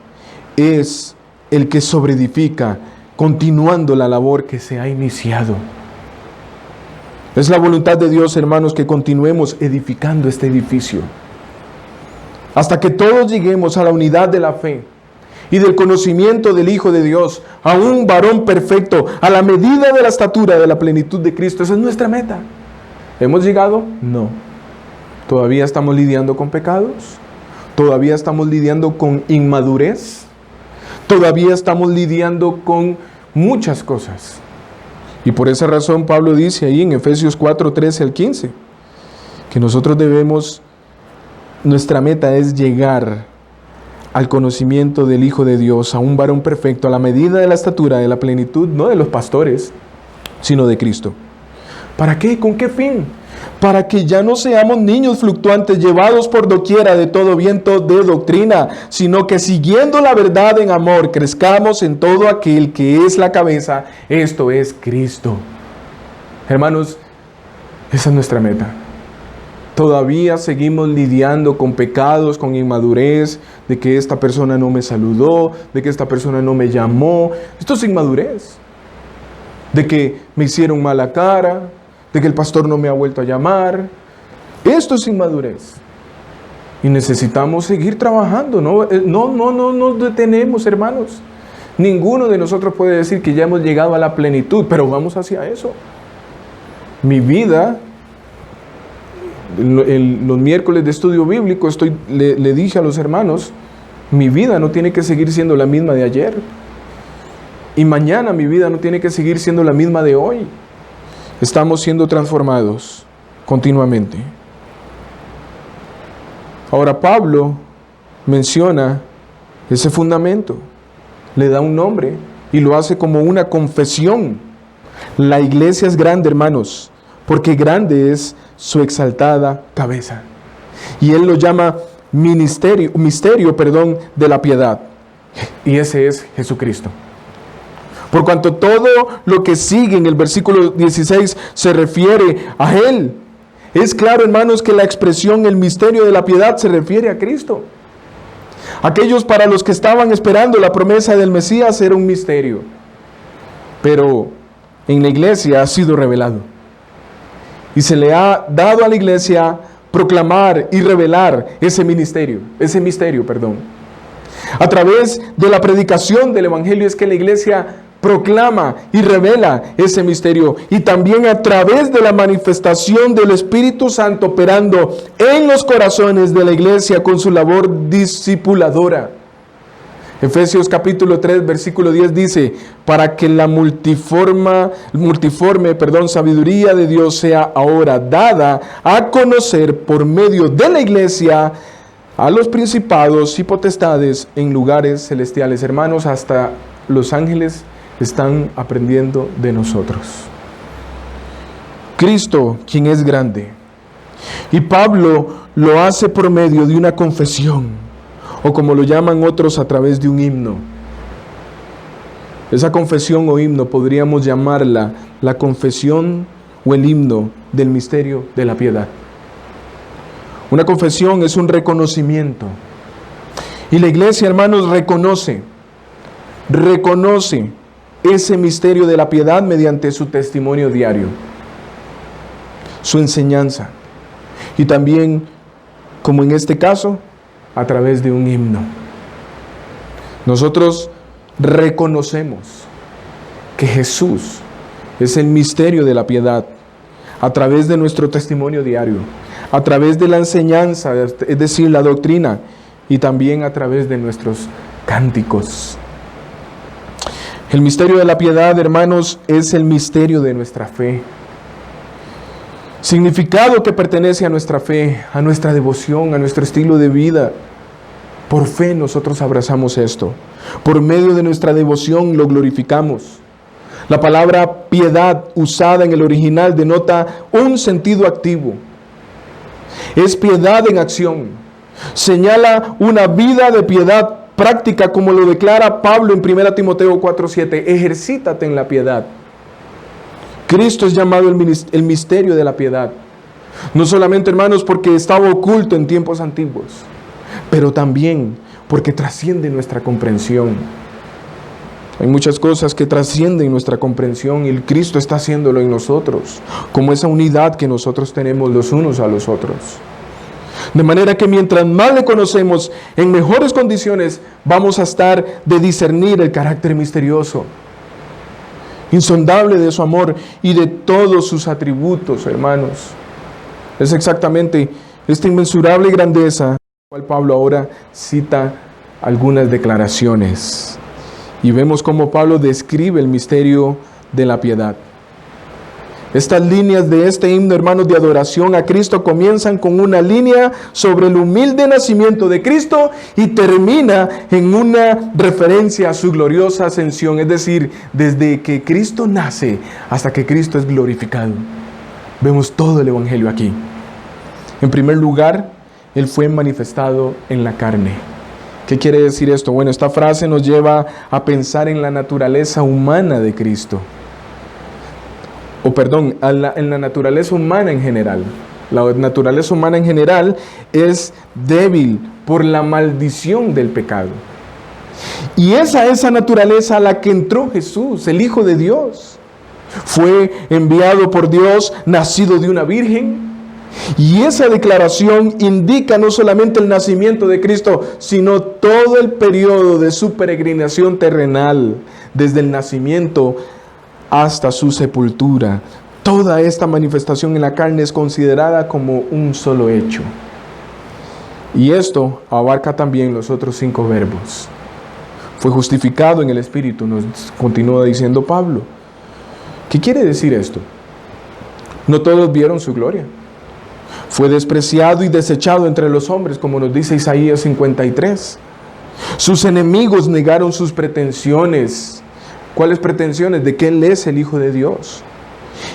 es el que sobreedifica, continuando la labor que se ha iniciado. Es la voluntad de Dios, hermanos, que continuemos edificando este edificio hasta que todos lleguemos a la unidad de la fe y del conocimiento del Hijo de Dios, a un varón perfecto, a la medida de la estatura de la plenitud de Cristo. Esa es nuestra meta. ¿Hemos llegado? No. Todavía estamos lidiando con pecados, todavía estamos lidiando con inmadurez, todavía estamos lidiando con muchas cosas. Y por esa razón Pablo dice ahí en Efesios 4, 13 al 15, que nosotros debemos, nuestra meta es llegar al conocimiento del Hijo de Dios, a un varón perfecto, a la medida de la estatura, de la plenitud, no de los pastores, sino de Cristo. ¿Para qué? ¿Con qué fin? Para que ya no seamos niños fluctuantes, llevados por doquiera de todo viento de doctrina, sino que siguiendo la verdad en amor, crezcamos en todo aquel que es la cabeza, esto es Cristo. Hermanos, esa es nuestra meta. Todavía seguimos lidiando con pecados, con inmadurez, de que esta persona no me saludó, de que esta persona no me llamó. Esto es inmadurez. De que me hicieron mala cara, de que el pastor no me ha vuelto a llamar. Esto es inmadurez. Y necesitamos seguir trabajando. No nos detenemos, hermanos. Ninguno de nosotros puede decir que ya hemos llegado a la plenitud, pero vamos hacia eso. Mi vida, los miércoles de estudio bíblico, le dije a los hermanos, mi vida no tiene que seguir siendo la misma de ayer. Y mañana mi vida no tiene que seguir siendo la misma de hoy. Estamos siendo transformados continuamente. Ahora Pablo menciona ese fundamento, le da un nombre y lo hace como una confesión. La iglesia es grande, hermanos, porque grande es su exaltada cabeza. Y él lo llama misterio de la piedad. Y ese es Jesucristo. Por cuanto todo lo que sigue en el versículo 16 se refiere a Él. Es claro, hermanos, que la expresión el misterio de la piedad se refiere a Cristo. Aquellos para los que estaban esperando la promesa del Mesías era un misterio. Pero en la iglesia ha sido revelado. Y se le ha dado a la iglesia proclamar y revelar ese misterio. A través de la predicación del Evangelio es que la iglesia proclama y revela ese misterio, y también a través de la manifestación del Espíritu Santo operando en los corazones de la iglesia con su labor discipuladora. Efesios capítulo 3 versículo 10 dice: para que la multiforme sabiduría de Dios sea ahora dada a conocer por medio de la iglesia a los principados y potestades en lugares celestiales. Hermanos, hasta los ángeles están aprendiendo de nosotros. Cristo, quien es grande. Y Pablo lo hace por medio de una confesión. o como lo llaman otros, a través de un himno. Esa confesión o himno podríamos llamarla la confesión o el himno del misterio de la piedad. Una confesión es un reconocimiento. Y la iglesia, hermanos, reconoce ese misterio de la piedad mediante su testimonio diario, su enseñanza. Y también, como en este caso, a través de un himno. Nosotros reconocemos que Jesús es el misterio de la piedad a través de nuestro testimonio diario, a través de la enseñanza, es decir, la doctrina, y también a través de nuestros cánticos. El misterio de la piedad, hermanos, es el misterio de nuestra fe. Significado que pertenece a nuestra fe, a nuestra devoción, a nuestro estilo de vida. Por fe nosotros abrazamos esto. Por medio de nuestra devoción lo glorificamos. La palabra piedad usada en el original denota un sentido activo. Es piedad en acción. Señala una vida de piedad práctica, como lo declara Pablo en 1 Timoteo 4:7. Ejercítate en la piedad. Cristo es llamado el misterio de la piedad. No solamente, hermanos, porque estaba oculto en tiempos antiguos, pero también porque trasciende nuestra comprensión. Hay muchas cosas que trascienden nuestra comprensión y el Cristo está haciéndolo en nosotros, como esa unidad que nosotros tenemos los unos a los otros. De manera que mientras más le conocemos, en mejores condiciones vamos a estar de discernir el carácter misterioso, insondable de su amor y de todos sus atributos, hermanos. Es exactamente esta inmensurable grandeza, la cual Pablo ahora cita algunas declaraciones. Y vemos cómo Pablo describe el misterio de la piedad. Estas líneas de este himno, hermanos, de adoración a Cristo comienzan con una línea sobre el humilde nacimiento de Cristo y termina en una referencia a su gloriosa ascensión, es decir, desde que Cristo nace hasta que Cristo es glorificado. Vemos todo el Evangelio aquí. En primer lugar, Él fue manifestado en la carne. ¿Qué quiere decir esto? Bueno, esta frase nos lleva a pensar en la naturaleza humana de Cristo. En la naturaleza humana en general. La naturaleza humana en general es débil por la maldición del pecado. Y esa naturaleza a la que entró Jesús, el Hijo de Dios. Fue enviado por Dios, nacido de una virgen. Y esa declaración indica no solamente el nacimiento de Cristo, sino todo el periodo de su peregrinación terrenal, desde el nacimiento hasta su sepultura. Toda esta manifestación en la carne es considerada como un solo hecho. Y esto abarca también los otros 5 verbos. Fue justificado en el Espíritu, nos continúa diciendo Pablo. ¿Qué quiere decir esto? No todos vieron su gloria. Fue despreciado y desechado entre los hombres, como nos dice Isaías 53. Sus enemigos negaron sus pretensiones. ¿Cuáles pretensiones? De que Él es el Hijo de Dios.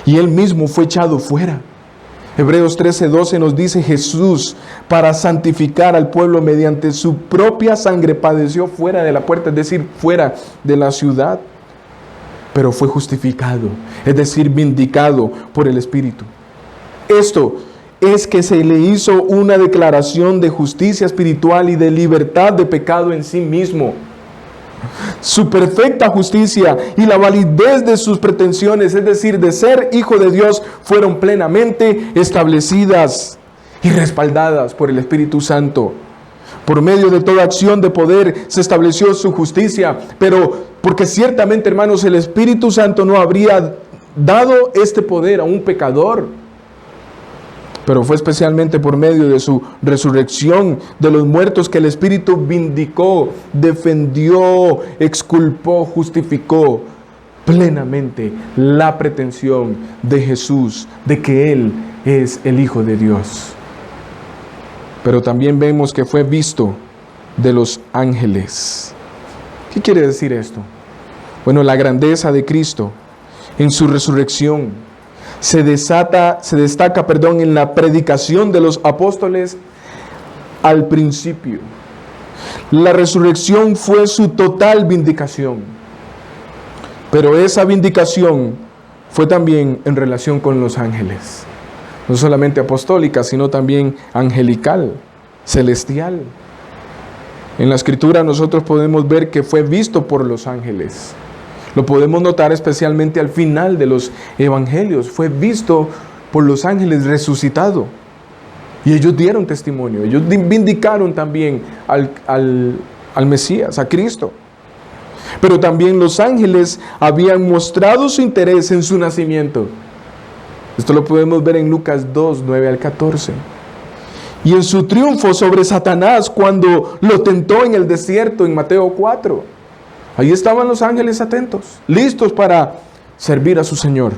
Y Él mismo fue echado fuera. Hebreos 13:12 nos dice: Jesús, para santificar al pueblo mediante su propia sangre, padeció fuera de la puerta, es decir, fuera de la ciudad. Pero fue justificado, es decir, vindicado por el Espíritu. Esto es que se le hizo una declaración de justicia espiritual y de libertad de pecado en sí mismo. Su perfecta justicia y la validez de sus pretensiones, es decir, de ser hijo de Dios, fueron plenamente establecidas y respaldadas por el Espíritu Santo. Por medio de toda acción de poder se estableció su justicia, pero porque ciertamente, hermanos, el Espíritu Santo no habría dado este poder a un pecador. Pero fue especialmente por medio de su resurrección de los muertos que el Espíritu vindicó, defendió, exculpó, justificó plenamente la pretensión de Jesús de que Él es el Hijo de Dios. Pero también vemos que fue visto de los ángeles. ¿Qué quiere decir esto? Bueno, la grandeza de Cristo en su resurrección se destaca en la predicación de los apóstoles al principio. La resurrección fue su total vindicación. Pero esa vindicación fue también en relación con los ángeles. No solamente apostólica, sino también angelical, celestial. En la Escritura nosotros podemos ver que fue visto por los ángeles. Lo podemos notar especialmente al final de los evangelios. Fue visto por los ángeles resucitado. Y ellos dieron testimonio. Ellos vindicaron también al Mesías, a Cristo. Pero también los ángeles habían mostrado su interés en su nacimiento. Esto lo podemos ver en Lucas 2, 9 al 14. Y en su triunfo sobre Satanás cuando lo tentó en el desierto en Mateo 4. Ahí estaban los ángeles atentos, listos para servir a su Señor.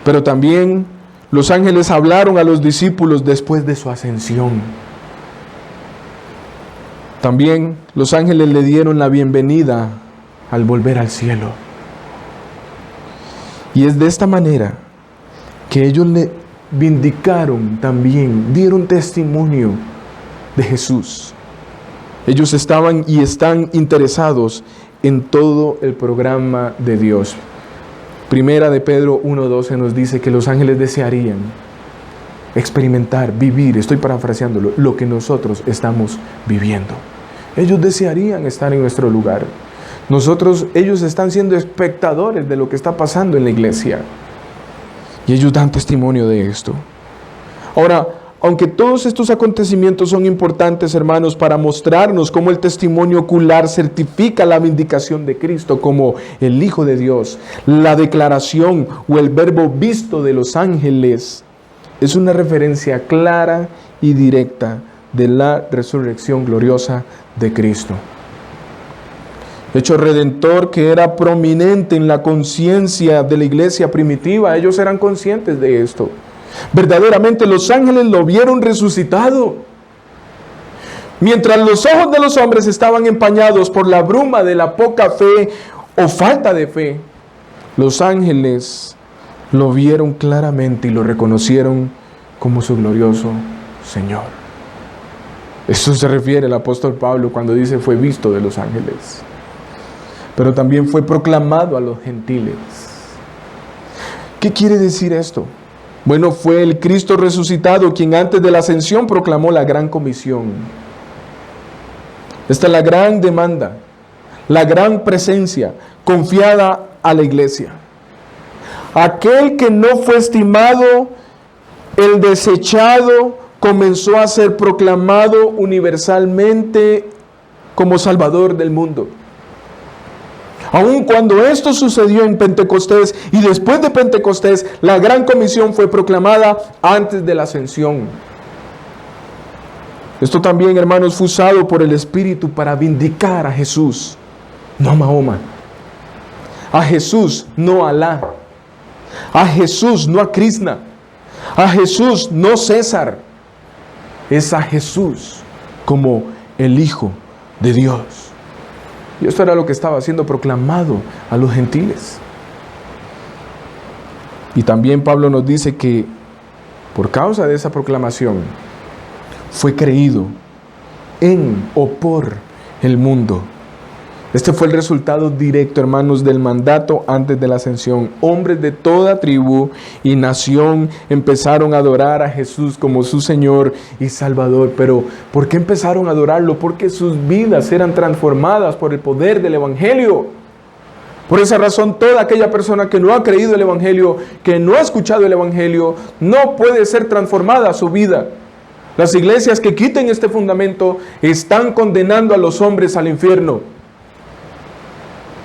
Pero también los ángeles hablaron a los discípulos después de su ascensión. También los ángeles le dieron la bienvenida al volver al cielo. Y es de esta manera que ellos le vindicaron también, dieron testimonio de Jesús. Ellos estaban y están interesados en todo el programa de Dios. Primera de Pedro 1:12 nos dice que los ángeles desearían experimentar, vivir, estoy parafraseándolo, lo que nosotros estamos viviendo. Ellos desearían estar en nuestro lugar. Ellos están siendo espectadores de lo que está pasando en la iglesia. Y ellos dan testimonio de esto. Ahora, aunque todos estos acontecimientos son importantes, hermanos, para mostrarnos cómo el testimonio ocular certifica la vindicación de Cristo como el Hijo de Dios, la declaración o el verbo visto de los ángeles es una referencia clara y directa de la resurrección gloriosa de Cristo. Hecho redentor que era prominente en la conciencia de la iglesia primitiva. Ellos eran conscientes de esto. Verdaderamente los ángeles lo vieron resucitado. Mientras los ojos de los hombres estaban empañados por la bruma de la poca fe o falta de fe, los ángeles lo vieron claramente y lo reconocieron como su glorioso Señor. Eso se refiere el apóstol Pablo cuando dice fue visto de los ángeles. Pero también fue proclamado a los gentiles. ¿Qué quiere decir esto? Bueno, fue el Cristo resucitado quien antes de la ascensión proclamó la gran comisión. Esta es la gran demanda, la gran presencia confiada a la iglesia. Aquel que no fue estimado, el desechado, comenzó a ser proclamado universalmente como Salvador del mundo. Aun cuando esto sucedió en Pentecostés y después de Pentecostés, la gran comisión fue proclamada antes de la ascensión. Esto también, hermanos, fue usado por el Espíritu para vindicar a Jesús, no a Mahoma. A Jesús, no a Alá. A Jesús, no a Krishna. A Jesús, no César. Es a Jesús como el Hijo de Dios. Y esto era lo que estaba siendo proclamado a los gentiles. Y también Pablo nos dice que por causa de esa proclamación fue creído en o por el mundo. Este fue el resultado directo, hermanos, del mandato antes de la ascensión. Hombres de toda tribu y nación empezaron a adorar a Jesús como su Señor y Salvador. Pero, ¿por qué empezaron a adorarlo? Porque sus vidas eran transformadas por el poder del Evangelio. Por esa razón, toda aquella persona que no ha creído el Evangelio, que no ha escuchado el Evangelio, no puede ser transformada su vida. Las iglesias que quiten este fundamento están condenando a los hombres al infierno.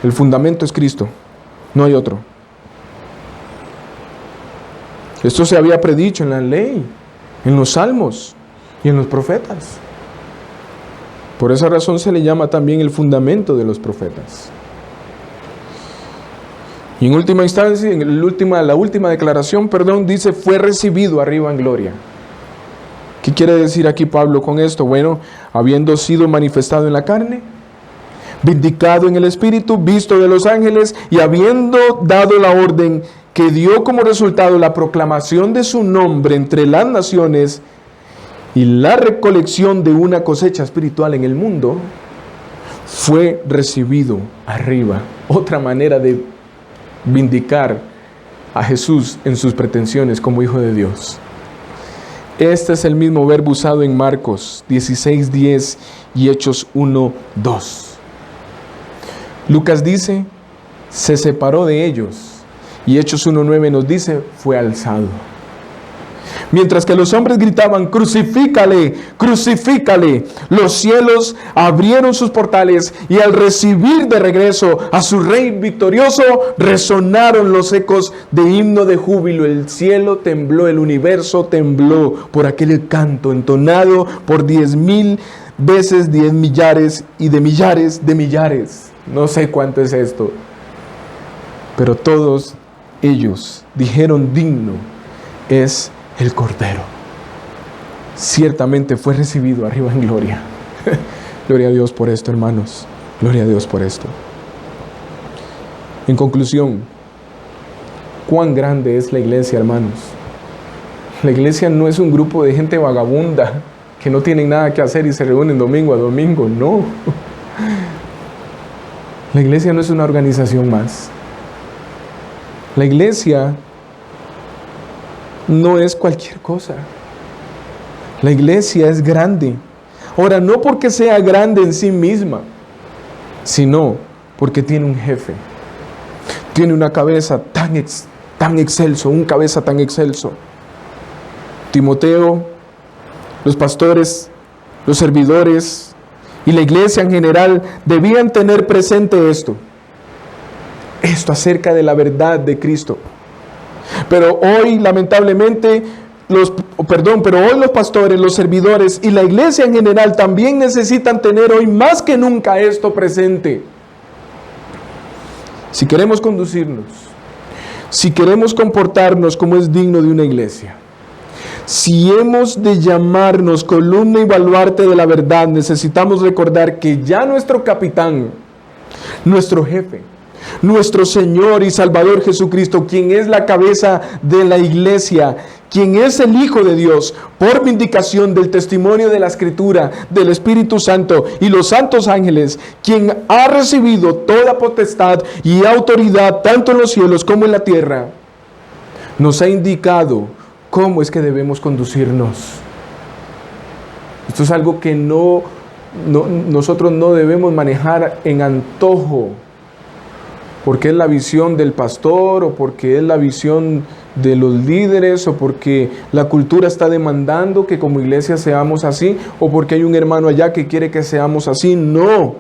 El fundamento es Cristo, no hay otro. Esto se había predicho en la ley, en los salmos y en los profetas. Por esa razón se le llama también el fundamento de los profetas. Y en última instancia, la última declaración, dice, fue recibido arriba en gloria. ¿Qué quiere decir aquí Pablo con esto? Bueno, habiendo sido manifestado en la carne, vindicado en el Espíritu, visto de los ángeles y habiendo dado la orden que dio como resultado la proclamación de su nombre entre las naciones Y la recolección de una cosecha espiritual en el mundo fue recibido arriba. Otra manera de vindicar a Jesús en sus pretensiones como Hijo de Dios. Este es el mismo verbo usado en Marcos 16:10 y Hechos 1:2. Lucas dice, se separó de ellos, y Hechos 1:9 nos dice, fue alzado. Mientras que los hombres gritaban, crucifícale, crucifícale, los cielos abrieron sus portales y al recibir de regreso a su rey victorioso, resonaron los ecos de himno de júbilo. El cielo tembló, el universo tembló por aquel canto entonado por 10,000 veces 10 millares y de millares de millares. No sé cuánto es esto, pero todos ellos dijeron, digno es el Cordero. Ciertamente fue recibido arriba en gloria. Gloria a Dios por esto, hermanos. Gloria a Dios por esto. En conclusión, ¿cuán grande es la iglesia, hermanos? La iglesia no es un grupo de gente vagabunda que no tienen nada que hacer y se reúnen domingo a domingo. No. La iglesia no es una organización más. La iglesia no es cualquier cosa. La iglesia es grande. Ahora, no porque sea grande en sí misma, sino porque tiene un jefe. Tiene una cabeza tan excelso, un cabeza tan excelso. Timoteo, los pastores, los servidores y la iglesia en general debían tener presente esto acerca de la verdad de Cristo. Pero hoy, lamentablemente, hoy los pastores, los servidores y la iglesia en general también necesitan tener hoy más que nunca esto presente. Si queremos conducirnos, si queremos comportarnos como es digno de una iglesia, si hemos de llamarnos columna y baluarte de la verdad, necesitamos recordar que ya nuestro capitán, nuestro jefe, nuestro Señor y Salvador Jesucristo, quien es la cabeza de la iglesia, quien es el Hijo de Dios, por vindicación del testimonio de la Escritura, del Espíritu Santo y los santos ángeles, quien ha recibido toda potestad y autoridad tanto en los cielos como en la tierra, nos ha indicado cómo es que debemos conducirnos. Esto es algo que nosotros no debemos manejar en antojo, porque es la visión del pastor, o porque es la visión de los líderes, o porque la cultura está demandando que como iglesia seamos así, o porque hay un hermano allá que quiere que seamos así. No.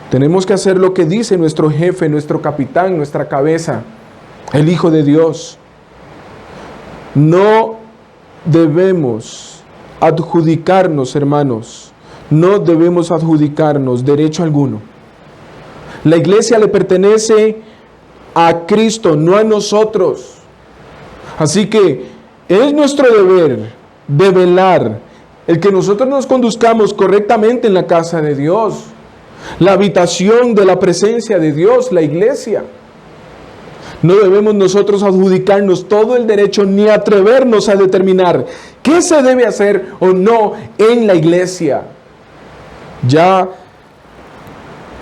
Tenemos que hacer lo que dice nuestro jefe, nuestro capitán, nuestra cabeza, el Hijo de Dios. No debemos adjudicarnos, hermanos, no debemos adjudicarnos derecho alguno. La iglesia le pertenece a Cristo, no a nosotros. Así que es nuestro deber de velar el que nosotros nos conduzcamos correctamente en la casa de Dios, la habitación de la presencia de Dios, la iglesia. No debemos nosotros adjudicarnos todo el derecho ni atrevernos a determinar qué se debe hacer o no en la iglesia. Ya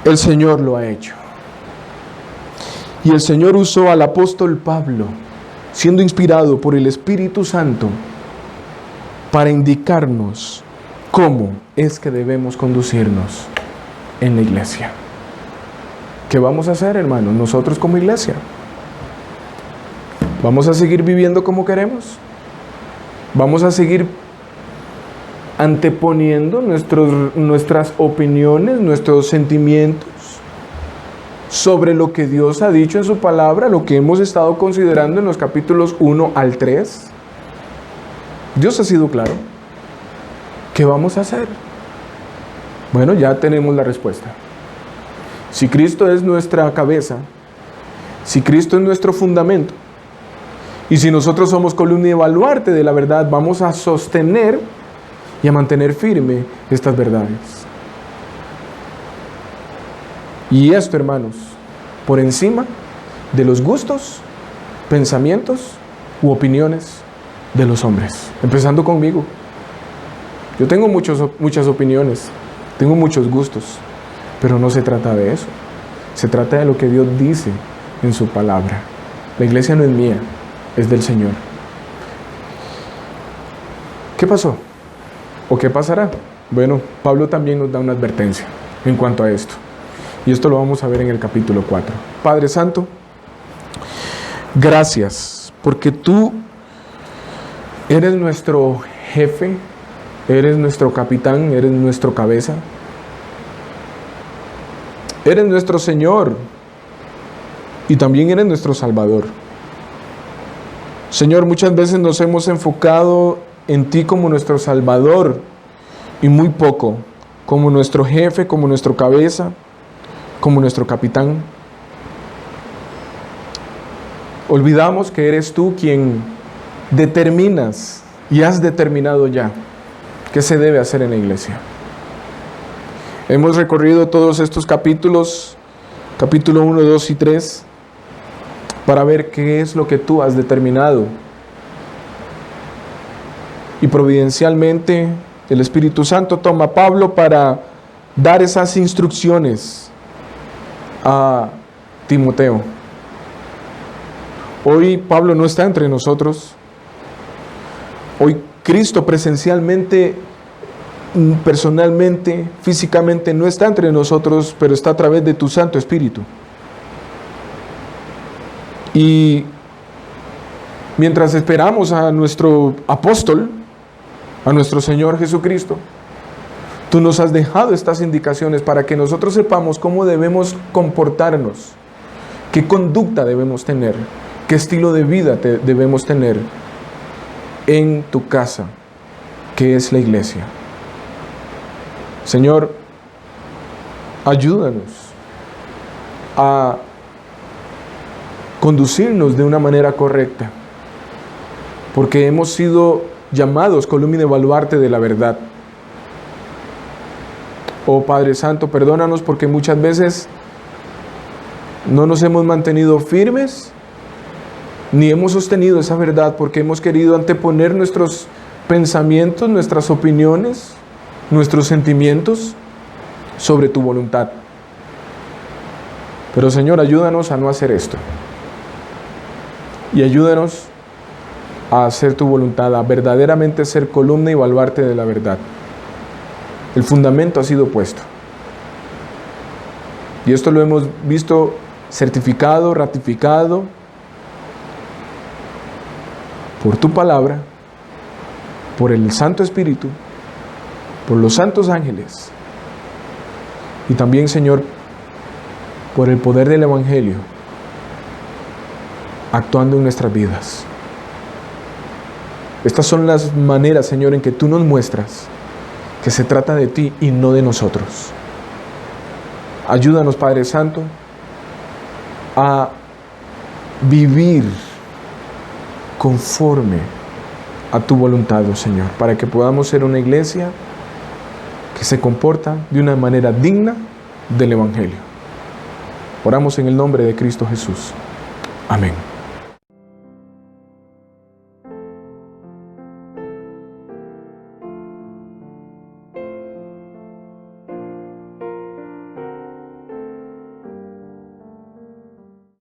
el Señor lo ha hecho. Y el Señor usó al apóstol Pablo, siendo inspirado por el Espíritu Santo, para indicarnos cómo es que debemos conducirnos en la iglesia. ¿Qué vamos a hacer, hermanos, nosotros como iglesia? ¿Vamos a seguir viviendo como queremos? ¿Vamos a seguir anteponiendo nuestras opiniones, nuestros sentimientos sobre lo que Dios ha dicho en su palabra, lo que hemos estado considerando en los capítulos 1 al 3? Dios ha sido claro. ¿Qué vamos a hacer? Bueno, ya tenemos la respuesta. Si Cristo es nuestra cabeza, si Cristo es nuestro fundamento, y si nosotros somos columna y baluarte de la verdad, vamos a sostener y a mantener firme estas verdades. Y esto, hermanos, por encima de los gustos, pensamientos u opiniones de los hombres. Empezando conmigo, Yo tengo muchas opiniones, tengo muchos gustos, pero no se trata de eso. Se trata de lo que Dios dice en su palabra. La iglesia no es mía, es del Señor. ¿Qué pasó? ¿O qué pasará? Bueno, Pablo también nos da una advertencia en cuanto a esto. Y esto lo vamos a ver en el capítulo 4. Padre Santo, gracias, porque tú eres nuestro jefe, eres nuestro capitán, eres nuestro cabeza, eres nuestro Señor y también eres nuestro Salvador. Señor, muchas veces nos hemos enfocado en ti como nuestro Salvador y muy poco como nuestro jefe, como nuestro cabeza, como nuestro capitán. Olvidamos que eres tú quien determinas y has determinado ya qué se debe hacer en la iglesia. Hemos recorrido todos estos capítulos, capítulo 1, 2 y 3, para ver qué es lo que tú has determinado. Y providencialmente el Espíritu Santo toma a Pablo para dar esas instrucciones a Timoteo. Hoy Pablo no está entre nosotros. Hoy Cristo presencialmente, personalmente, físicamente no está entre nosotros, pero está a través de tu Santo Espíritu. Y mientras esperamos a nuestro apóstol, a nuestro Señor Jesucristo, tú nos has dejado estas indicaciones para que nosotros sepamos cómo debemos comportarnos, qué conducta debemos tener, qué estilo de vida debemos tener en tu casa, que es la iglesia. Señor, ayúdanos a conducirnos de una manera correcta, porque hemos sido llamados columna y baluarte de la verdad. Oh Padre Santo, perdónanos porque muchas veces no nos hemos mantenido firmes ni hemos sostenido esa verdad porque hemos querido anteponer nuestros pensamientos, nuestras opiniones, nuestros sentimientos sobre tu voluntad. Pero Señor, ayúdanos a no hacer esto. Y ayúdanos a hacer tu voluntad, a verdaderamente ser columna y baluarte de la verdad. El fundamento ha sido puesto. Y esto lo hemos visto certificado, ratificado por tu palabra, por el Santo Espíritu, por los santos ángeles y también, Señor, por el poder del Evangelio actuando en nuestras vidas. Estas son las maneras, Señor, en que tú nos muestras que se trata de ti y no de nosotros. Ayúdanos, Padre Santo, a vivir conforme a tu voluntad, oh Señor, para que podamos ser una iglesia que se comporta de una manera digna del Evangelio. Oramos en el nombre de Cristo Jesús. Amén.